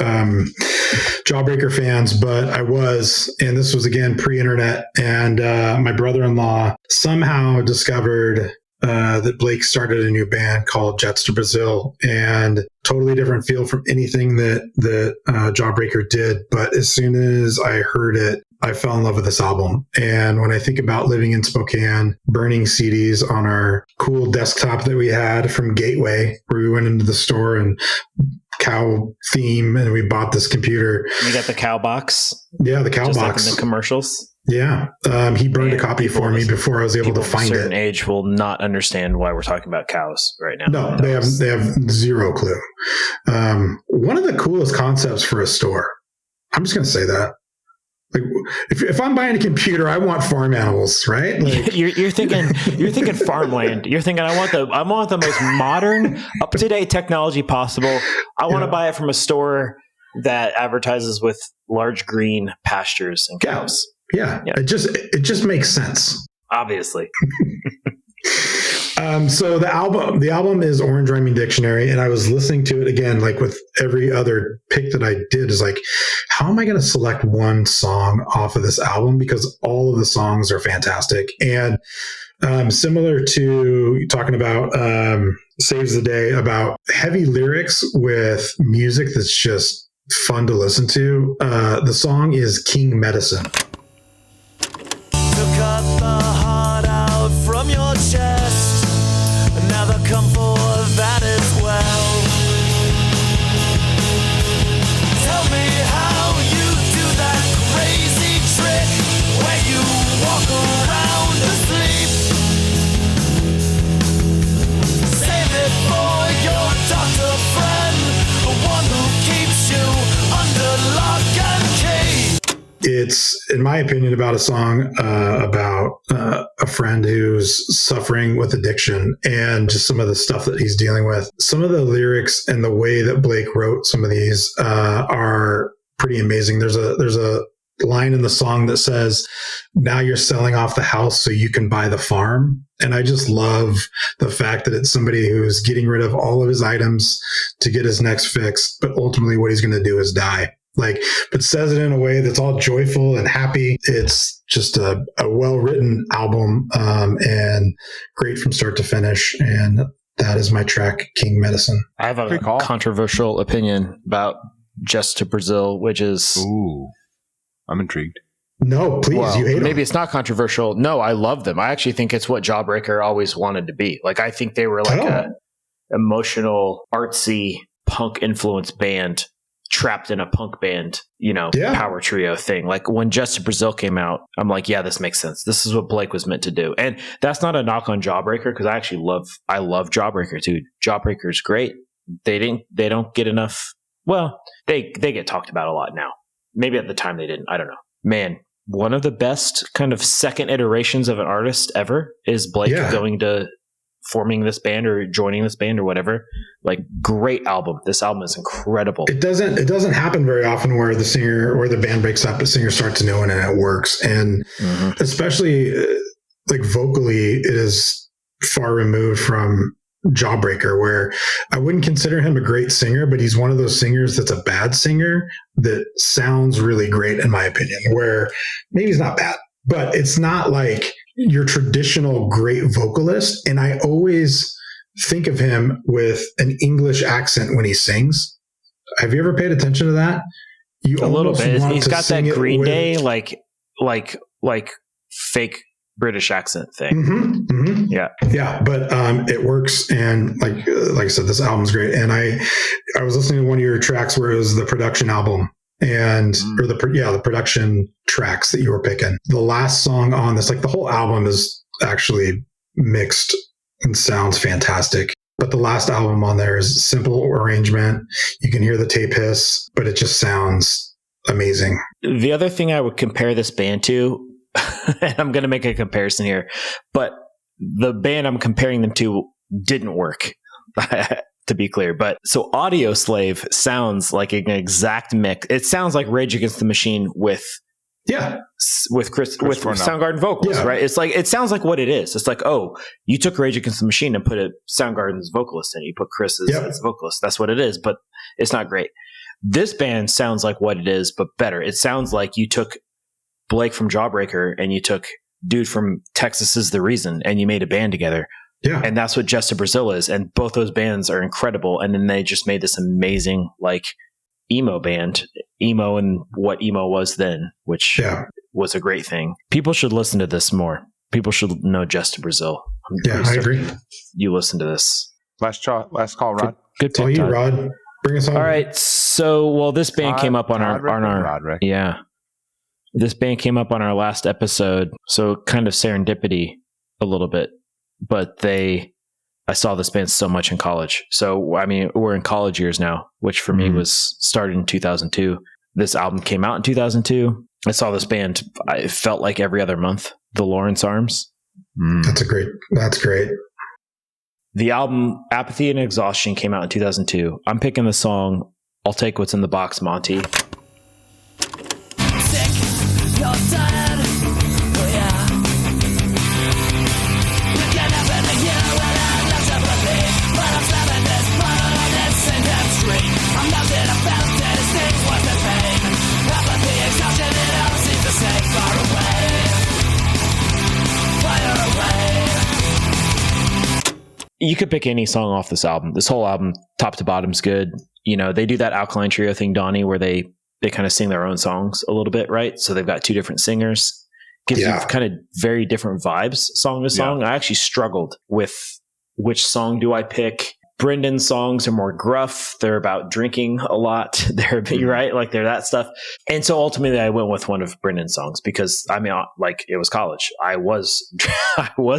Jawbreaker fans, but I was. And this was, again, pre-internet. And my brother-in-law somehow discovered that Blake started a new band called Jets to Brazil, and totally different feel from anything that Jawbreaker did. But as soon as I heard it, I fell in love with this album. And when I think about living in Spokane, burning CDs on our cool desktop that we had from Gateway, where we went into the store and cow theme, and we bought this computer. You got the cow box? Yeah, the cow just box. like in the commercials? Yeah. He burned a copy for me before I was able to find it. People of a certain age will not understand why we're talking about cows right now. No, they have zero clue. One of the coolest concepts for a store. I'm just going to say that. Like, if I'm buying a computer, I want farm animals, right? Like, you're thinking farmland. You're thinking I want the most modern, up to date technology possible. I want to buy it from a store that advertises with large green pastures and cows. Yeah. It just makes sense. Obviously. So the album is Orange Rhyming Dictionary, and I was listening to it again, like with every other pick that I did, is like, how am I going to select one song off of this album? Because all of the songs are fantastic. And similar to talking about Saves the Day, about heavy lyrics with music that's just fun to listen to. The song is King Medicine. Cut the heart out from your chest. Now they'll come for that as well. Tell me how you do that crazy trick where you walk around asleep. Save it for your doctor friend, the one who keeps you under lock and key. It's, in my opinion, about a song about a friend who's suffering with addiction and just some of the stuff that he's dealing with. Some of the lyrics and the way that Blake wrote some of these are pretty amazing. There's a line in the song that says, "Now you're selling off the house so you can buy the farm." And I just love the fact that it's somebody who's getting rid of all of his items to get his next fix, but ultimately what he's going to do is die. Like, but says it in a way that's all joyful and happy. It's just a well-written album, and great from start to finish. And that is my track, King Medicine. I have a controversial opinion about Just to Brazil, which is... Ooh, I'm intrigued. No, please, you hate them. Maybe it's not controversial. No, I love them. I actually think it's what Jawbreaker always wanted to be. Like, I think they were like a emotional, artsy, punk-influenced band trapped in a punk band, power trio thing. Like when Just to Brazil came out, I'm like, yeah, this makes sense. This is what Blake was meant to do. And that's not a knock on Jawbreaker, because I love Jawbreaker too. Jawbreaker's great. They don't get enough. Well, they get talked about a lot now. Maybe at the time they didn't. I don't know. Man, one of the best kind of second iterations of an artist ever is Blake going to forming this band or joining this band or whatever. Like, great album. This album is incredible. It doesn't happen very often where the singer or the band breaks up, the singer starts a new one and it works. And especially like vocally, it is far removed from Jawbreaker, where I wouldn't consider him a great singer, but he's one of those singers that's a bad singer that sounds really great, in my opinion, where maybe he's not bad, but it's not like your traditional great vocalist. And I always think of him with an English accent when he sings. Have you ever paid attention to that? You A little bit. He's got that Green Day, like fake British accent thing. Mm-hmm, mm-hmm. Yeah. But it works. And like I said, this album's great. And I was listening to one of your tracks where it was the production album or the production tracks that you were picking. The last song on this, like the whole album is actually mixed and sounds fantastic. But the last album on there is simple arrangement. You can hear the tape hiss, but it just sounds amazing. The other thing I would compare this band to, and I'm going to make a comparison here, but the band I'm comparing them to didn't work, to be clear. But so Audio Slave sounds like an exact mix. It sounds like Rage Against the Machine with Soundgarden vocals, right? It's like, it sounds like what it is. It's like, oh, you took Rage Against the Machine and put a Soundgarden's vocalist in it. You put Chris as vocalist. That's what it is, but it's not great. This band sounds like what it is, but better. It sounds like you took Blake from Jawbreaker and you took dude from Texas Is the Reason and you made a band together. Yeah. And that's what Just to Brazil is. And both those bands are incredible. And then they just made this amazing, like, emo band, emo and what emo was then, which was a great thing. People should listen to this more. People should know Just to Brazil. I agree. You listen to this. Last call, Rod. Good pick, you, Rod. Bring us on. All right. So, this band came up on our Roderick. Yeah. This band came up on our last episode. So kind of serendipity a little bit, but I saw this band so much in college. So, I mean, we're in college years now, which for me was started in 2002. This album came out in 2002. I saw this band, it felt like every other month, the Lawrence Arms. That's great. The album Apathy and Exhaustion came out in 2002. I'm picking the song, I'll Take What's in the Box, Monty. You could pick any song off this album. This whole album, top to bottom's good. You know, they do that Alkaline Trio thing, Donnie, where they kind of sing their own songs a little bit, right? So they've got two different singers. Gives you kind of very different vibes, song to song. I actually struggled with which song do I pick. Brendan's songs are more gruff. They're about drinking a lot. They're right, like they're that stuff. And so ultimately, I went with one of Brendan's songs because I mean, like it was college. I was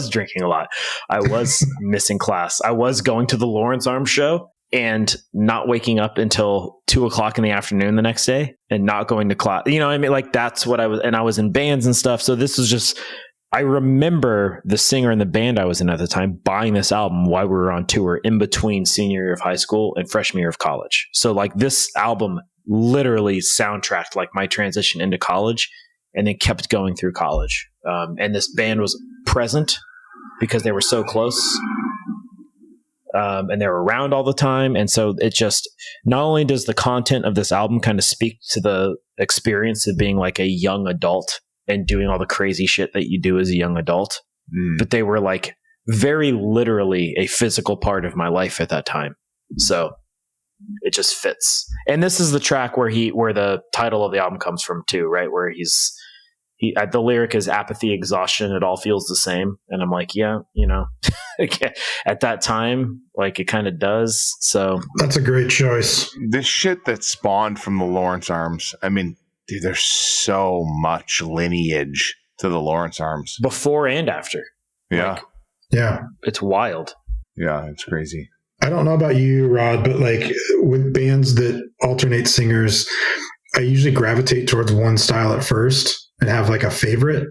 drinking a lot. I was missing class. I was going to the Lawrence Arms show and not waking up until 2:00 in the afternoon the next day and not going to class. You know what I mean? Like that's what I was, and I was in bands and stuff. So this was just. I remember the singer in the band I was in at the time buying this album while we were on tour in between senior year of high school and freshman year of college. So like this album literally soundtracked like my transition into college and then kept going through college. And this band was present because they were so close. And they were around all the time. And so it just, not only does the content of this album kind of speak to the experience of being like a young adult and doing all the crazy shit that you do as a young adult. But they were like very literally a physical part of my life at that time. So it just fits. And this is the track where the title of the album comes from too, right? Where the lyric is apathy, exhaustion. It all feels the same. And I'm like, yeah, you know, at that time, like it kind of does. So that's a great choice. The shit that spawned from the Lawrence Arms. I mean, dude, there's so much lineage to the Lawrence Arms. Before and after. Yeah. Like, yeah. It's wild. Yeah, it's crazy. I don't know about you, Rod, but like with bands that alternate singers, I usually gravitate towards one style at first and have like a favorite.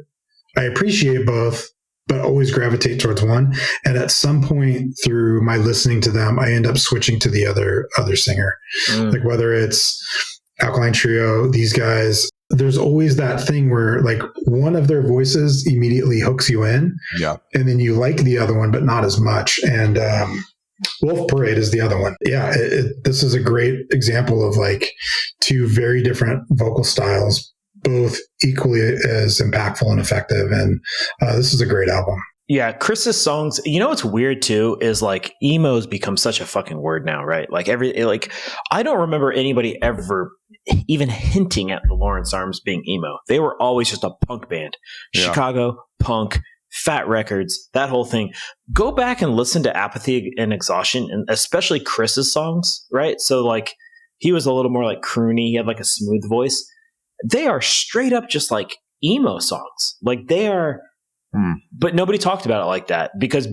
I appreciate both, but always gravitate towards one. And at some point through my listening to them, I end up switching to the other singer. Like whether it's Alkaline Trio, these guys, there's always that thing where like one of their voices immediately hooks you in. Yeah. And then you like the other one, but not as much. And Wolf Parade is the other one. Yeah. This is a great example of like two very different vocal styles, both equally as impactful and effective. And this is a great album. Yeah, Chris's songs, you know what's weird too is like emo's become such a fucking word now, right? Like I don't remember anybody ever even hinting at the Lawrence Arms being emo. They were always just a punk band. Yeah. Chicago, punk, Fat Records, that whole thing. Go back and listen to Apathy and Exhaustion, and especially Chris's songs, right? So like he was a little more like croony, he had like a smooth voice. They are straight up just like emo songs. Like they are. But nobody talked about it like that because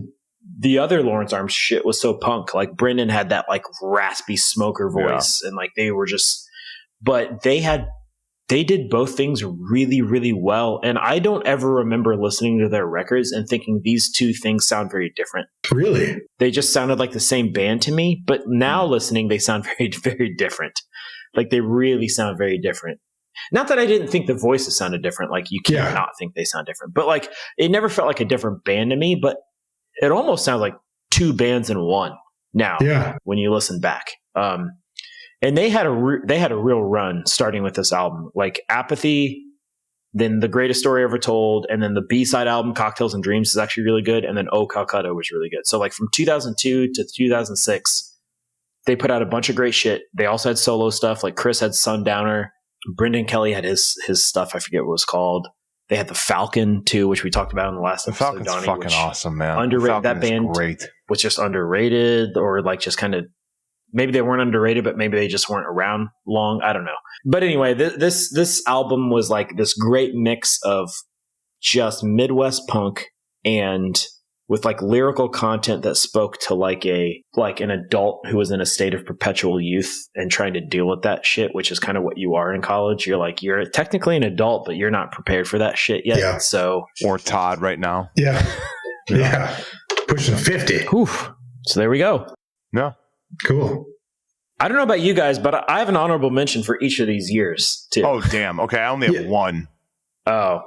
the other Lawrence Arms shit was so punk. Like Brendan had that like raspy smoker voice, and like they were just. But they did both things really, really well. And I don't ever remember listening to their records and thinking these two things sound very different. Really? They just sounded like the same band to me. But now listening, they sound very, very different. Like they really sound very different. Not that I didn't think the voices sounded different. Like you can't not think they sound different. But like it never felt like a different band to me. But it almost sounds like two bands in one now when you listen back. And they had a real run starting with this album, like Apathy, then The Greatest Story Ever Told, and then the B-side album Cocktails and Dreams is actually really good, and then Oh Calcutta was really good. So like from 2002 to 2006, they put out a bunch of great shit. They also had solo stuff, like Chris had Sundowner, Brendan Kelly had his stuff. I forget what it was called. They had the Falcon too, which we talked about in the last episode. Falcon's Donnie, fucking awesome, man. Underrated. That band great. Was just underrated, or like just kind of. Maybe they weren't underrated, but maybe they just weren't around long. I don't know. But anyway, this album was like this great mix of just Midwest punk and with like lyrical content that spoke to like an adult who was in a state of perpetual youth and trying to deal with that shit, which is kind of what you are in college. You're technically an adult, but you're not prepared for that shit yet. Yeah. So or Todd right now. Yeah. Yeah. Pushing 50. Oof. So there we go. Yeah. Cool. I don't know about you guys, but I have an honorable mention for each of these years too. Oh, damn. Okay. I only have one. Oh,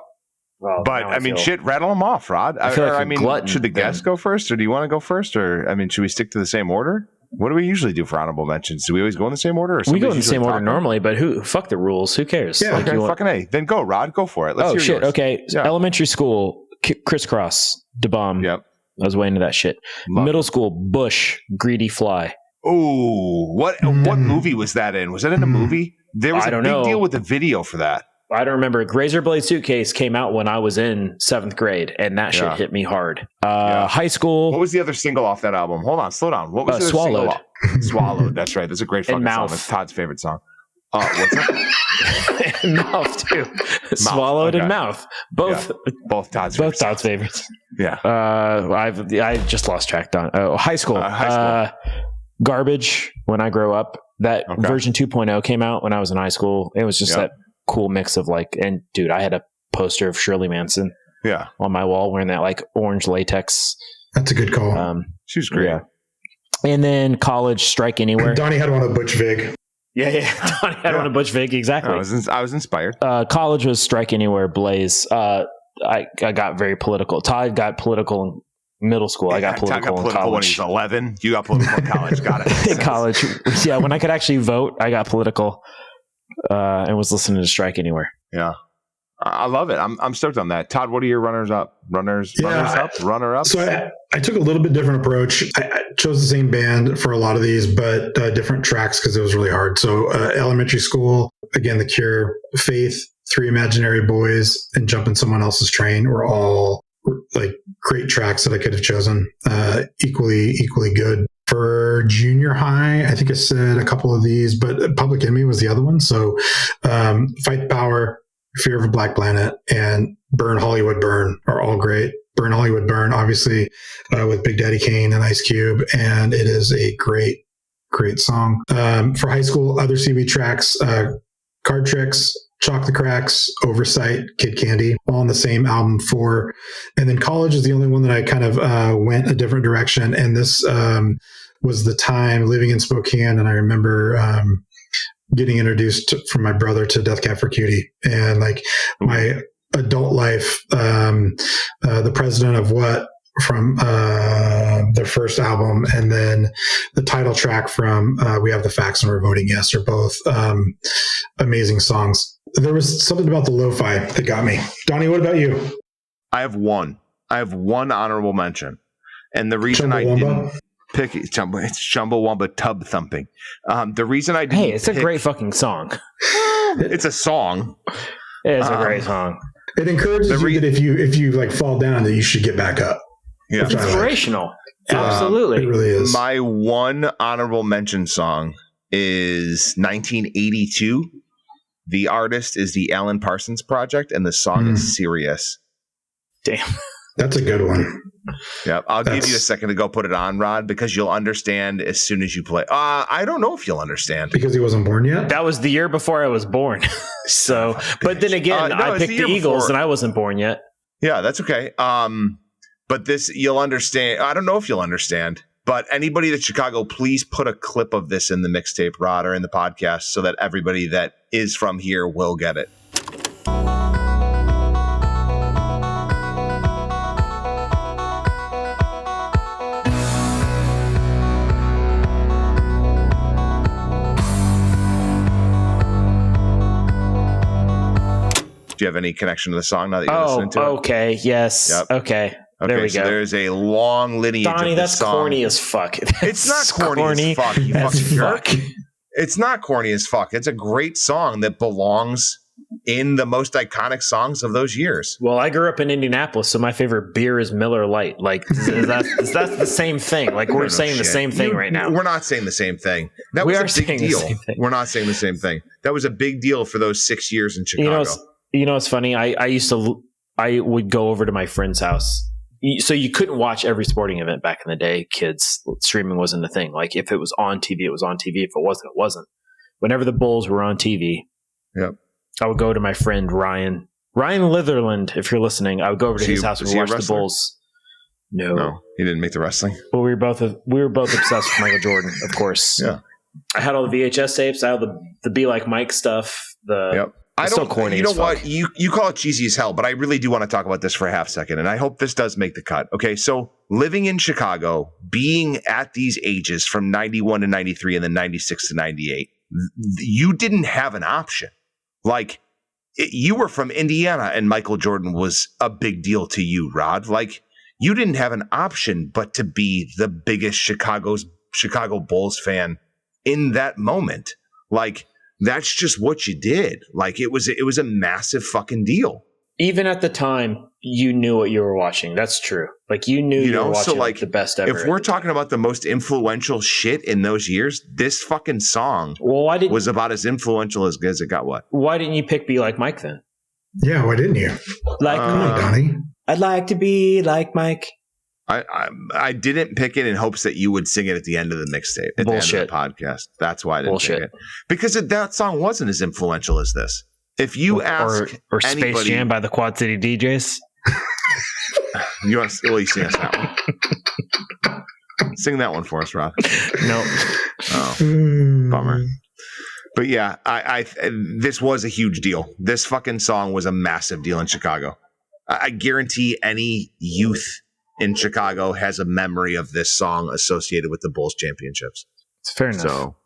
well, but I mean, shit, rattle them off, Rod. Should the guests go first, or do you want to go first? Or I mean, should we stick to the same order? What do we usually do for honorable mentions? Do we always go in the same order? Or we go in the same order normally, but fuck the rules? Who cares? Yeah, like fucking A. Then go, Rod. Go for it. Let's hear shit. Yours. Okay. Yeah. Elementary school, Crisscross, Da Bomb. Yep. I was way into that shit. Middle school, Bush, Greedy Fly. Oh, what movie was that in? Was that in a movie? There was a big deal with the video for that. I don't remember. Razorblade Suitcase came out when I was in 7th grade, and that shit hit me hard. High school. What was the other single off that album? Hold on, slow down. What was the Swallowed? Swallowed. That's right. That's a great fucking song. That's Todd's favorite song. What's that? Mouth too. Swallowed and Mouth. Both Todd's favorites. Yeah. I just lost track. High school. Garbage. When I grow up, that version 2.0 came out when I was in high school. It was just that cool mix of like, and dude, I had a poster of Shirley Manson. Yeah. On my wall, wearing that like orange latex. That's a good call. She was great. Yeah. And then college, Strike Anywhere. Donnie had one of Butch Vig. Yeah. Donnie had one of Butch Vig. Exactly. I was inspired. College was Strike Anywhere, Blaze. I got very political. Todd got political in middle school. I got political in college. When he's 11. You got political in college. Got it. In college. Yeah. When I could actually vote, I got political and was listening to Strike Anywhere. Yeah. I love it. I'm stoked on that. Todd, what are your runner up? So I took a little bit different approach. I chose the same band for a lot of these, but different tracks because it was really hard. So Elementary School, again, The Cure, Faith, Three Imaginary Boys, and Jump in Someone Else's Train were all like great tracks that I could have chosen. Equally good. For junior high, I think I said a couple of these, but Public Enemy was the other one. So Fight the Power, Fear of a Black Planet, and Burn Hollywood Burn are all great. Burn Hollywood Burn, obviously, with Big Daddy Kane and Ice Cube, and it is a great song. For high school, other CB tracks, Card Tricks, Chalk the Cracks, Oversight, Kid Candy, all on the same album. And then college is the only one that I kind of went a different direction, and this was the time living in Spokane, and I remember getting introduced from my brother to Death Cab for Cutie, and like my adult life, the President of What from their first album, and then the title track from We Have the Facts and We're Voting Yes are both amazing songs. There was something about the lo-fi that got me. Donnie, what about you? I have one. I have one honorable mention. And the reason I didn't pick it, it's Chumbawamba Tub Thumping. The reason I didn't it's a great fucking song. It's a song. It is a great song. It encourages you that if you like fall down, that you should get back up. Yeah, it's inspirational. Absolutely, it really is. My one honorable mention song is 1982. The artist is the Alan Parsons Project, and the song is Serious. Damn, that's a good one. Yeah, I'll give you a second to go put it on, Rod, because you'll understand as soon as you play. I don't know if you'll understand because he wasn't born yet. That was the year before I was born. So, but then again, I picked the Eagles, and I wasn't born yet. Yeah, that's okay. But this you'll understand. I don't know if you'll understand, but anybody that's Chicago, please put a clip of this in the mixtape, Rod, or in the podcast, so that everybody that is from here will get it. Do you have any connection to the song now that you're listening to it? Okay. Yes. Yep. Okay. There we go. There's a long lineage Donnie, of this that's song. Corny as fuck. It's not corny as fuck, you fucking jerk. It's not corny as fuck. It's a great song that belongs in the most iconic songs of those years. Well, I grew up in Indianapolis, so my favorite beer is Miller Lite. Like, is that the same thing? Like, we're saying the same thing right now. We're not saying the same thing. That was a big deal. We're not saying the same thing. That was a big deal for those 6 years in Chicago. You know, it's funny. I would go over to my friend's house. So you couldn't watch every sporting event back in the day. Kids, streaming wasn't a thing. Like if it was on TV, it was on TV. If it wasn't, it wasn't. Whenever the Bulls were on TV, I would go to my friend Ryan Litherland. If you're listening, I would go over to his house and watch the Bulls. No, he didn't make the wrestling. But we were both obsessed with Michael Jordan, of course. Yeah, I had all the VHS tapes. I had the Be Like Mike stuff. I don't. Corny, you know what? You call it cheesy as hell, but I really do want to talk about this for a half second, and I hope this does make the cut. Okay, so living in Chicago, being at these ages from 91 to 93 and then 96 to 98, you didn't have an option. Like you were from Indiana, and Michael Jordan was a big deal to you, Rod. Like you didn't have an option but to be the biggest Chicago Bulls fan in that moment. Like. That's just what you did. Like it was a massive fucking deal. Even at the time, you knew what you were watching. That's true. Like you knew you were watching the best ever. If we're talking about the most influential shit in those years, this fucking song was about as influential as it got. What? Why didn't you pick Be Like Mike then? Yeah, why didn't you? Like Donnie. I'd like to be like Mike. I didn't pick it in hopes that you would sing it at the end of the mixtape, at the end of the podcast. That's why I didn't pick it. Because that song wasn't as influential as this. If you ask or anybody, Space Jam by the Quad City DJs. You want to sing us that one? Sing that one for us, Rob. No. Oh, bummer. But yeah, this was a huge deal. This fucking song was a massive deal in Chicago. I guarantee any youth in Chicago has a memory of this song associated with the Bulls championships. It's fair enough. So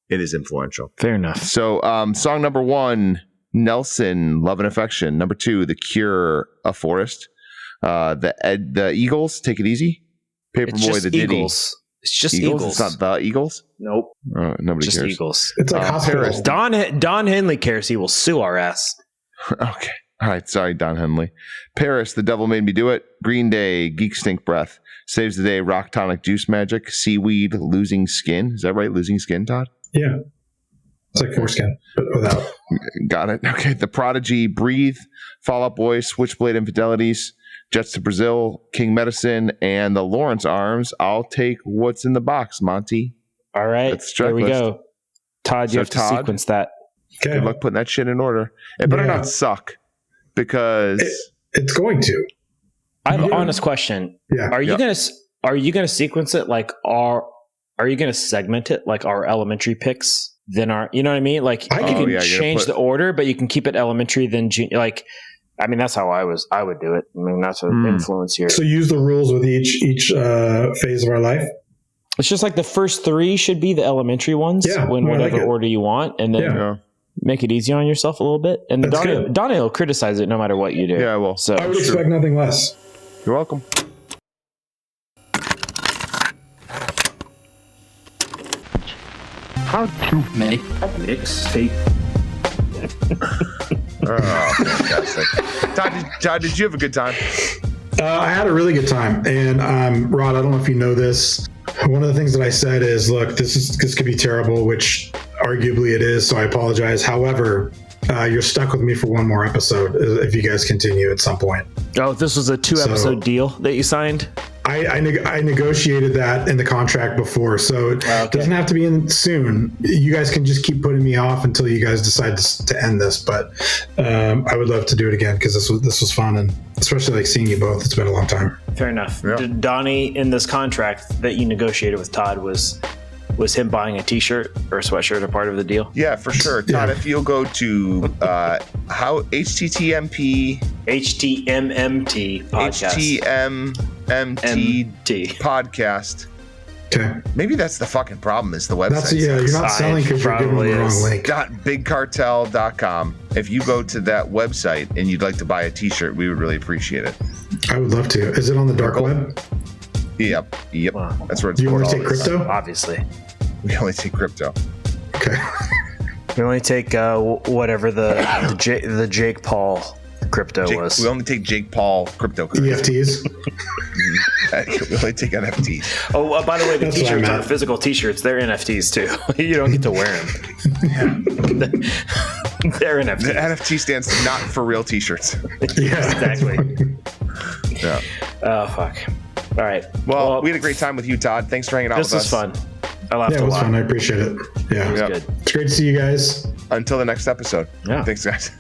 it is influential. Fair enough. So song number 1, Nelson, Love and Affection. Number 2, The Cure, A Forest. The Eagles, Take It Easy. Paperboy, The Diddy. Eagles. It's just Eagles. It's not the Eagles? Nope. Nobody just cares. Eagles. It's like Paris. Don Henley cares. He will sue our ass. Okay. All right, sorry, Don Henley. Paris, The Devil Made Me Do It. Green Day, Geek Stink Breath. Saves the Day, Rock Tonic Juice Magic. Seaweed, Losing Skin. Is that right? Losing Skin, Todd? Yeah. It's like foreskin, but without. Got it. Okay. The Prodigy, Breathe. Fall Out Boy, Switchblade Infidelities. Jets to Brazil, King Medicine, and the Lawrence Arms. I'll take what's in the box, Monty. All right. There we go. Todd, you have to sequence that. Okay. Good luck putting that shit in order. It better not suck. Because it's going to. I have an honest question. Yeah. Are you gonna sequence it like are you gonna segment it like our elementary picks? Then you know what I mean? Like you can change the order, but you can keep it elementary. Then like, I mean, that's how I would do it. I mean, that's an influence here. So use the rules with each phase of our life. It's just like the first 3 should be the elementary ones. Yeah, whatever order you want, and then. Make it easy on yourself a little bit. And Donnie will criticize it no matter what you do. Yeah, well. So I would expect nothing less. You're welcome. How to make a mixtape. Oh, fantastic. Todd, did you have a good time? I had a really good time. And Rod, I don't know if you know this. One of the things that I said is, look, this could be terrible, which arguably it is. So I apologize. However, you're stuck with me for one more episode if you guys continue at some point. Oh, this was a 2-episode deal that you signed? I negotiated that in the contract before, so it doesn't have to be in soon. You guys can just keep putting me off until you guys decide to end this. But I would love to do it again because this was fun, and especially like seeing you both. It's been a long time. Fair enough. Yeah. Did Donnie, in this contract that you negotiated with Todd, was him buying a T-shirt or a sweatshirt a part of the deal? Yeah, for sure. Todd, if you'll go to HTMMT podcast. HTMMT podcast. Okay. Maybe that's the fucking problem is the website. You're not selling because you're giving them the wrong link. .bigcartel.com. If you go to that website and you'd like to buy a T-shirt, we would really appreciate it. I would love to. Is it on the dark web? Yep. Wow. That's where it's. Do you only take crypto? Obviously. We only take crypto. Okay. We only take whatever the Jake Paul crypto was. We only take Jake Paul cryptocurrency. EFTs. We only take NFTs. Oh, by the way, the That's what I T-shirts meant. aren't physical T-shirts. They're NFTs too. You don't get to wear them. They're NFTs. The NFT stands not for real T-shirts. Yeah. Exactly. Yeah. Oh, fuck. All right. Well, we had a great time with you, Todd. Thanks for hanging out with us. This was fun. I laughed Yeah, it a was lot. fun. I appreciate it. Yeah. It was Yep. good. It's great to see you guys. Until the next episode. Yeah. Thanks, guys.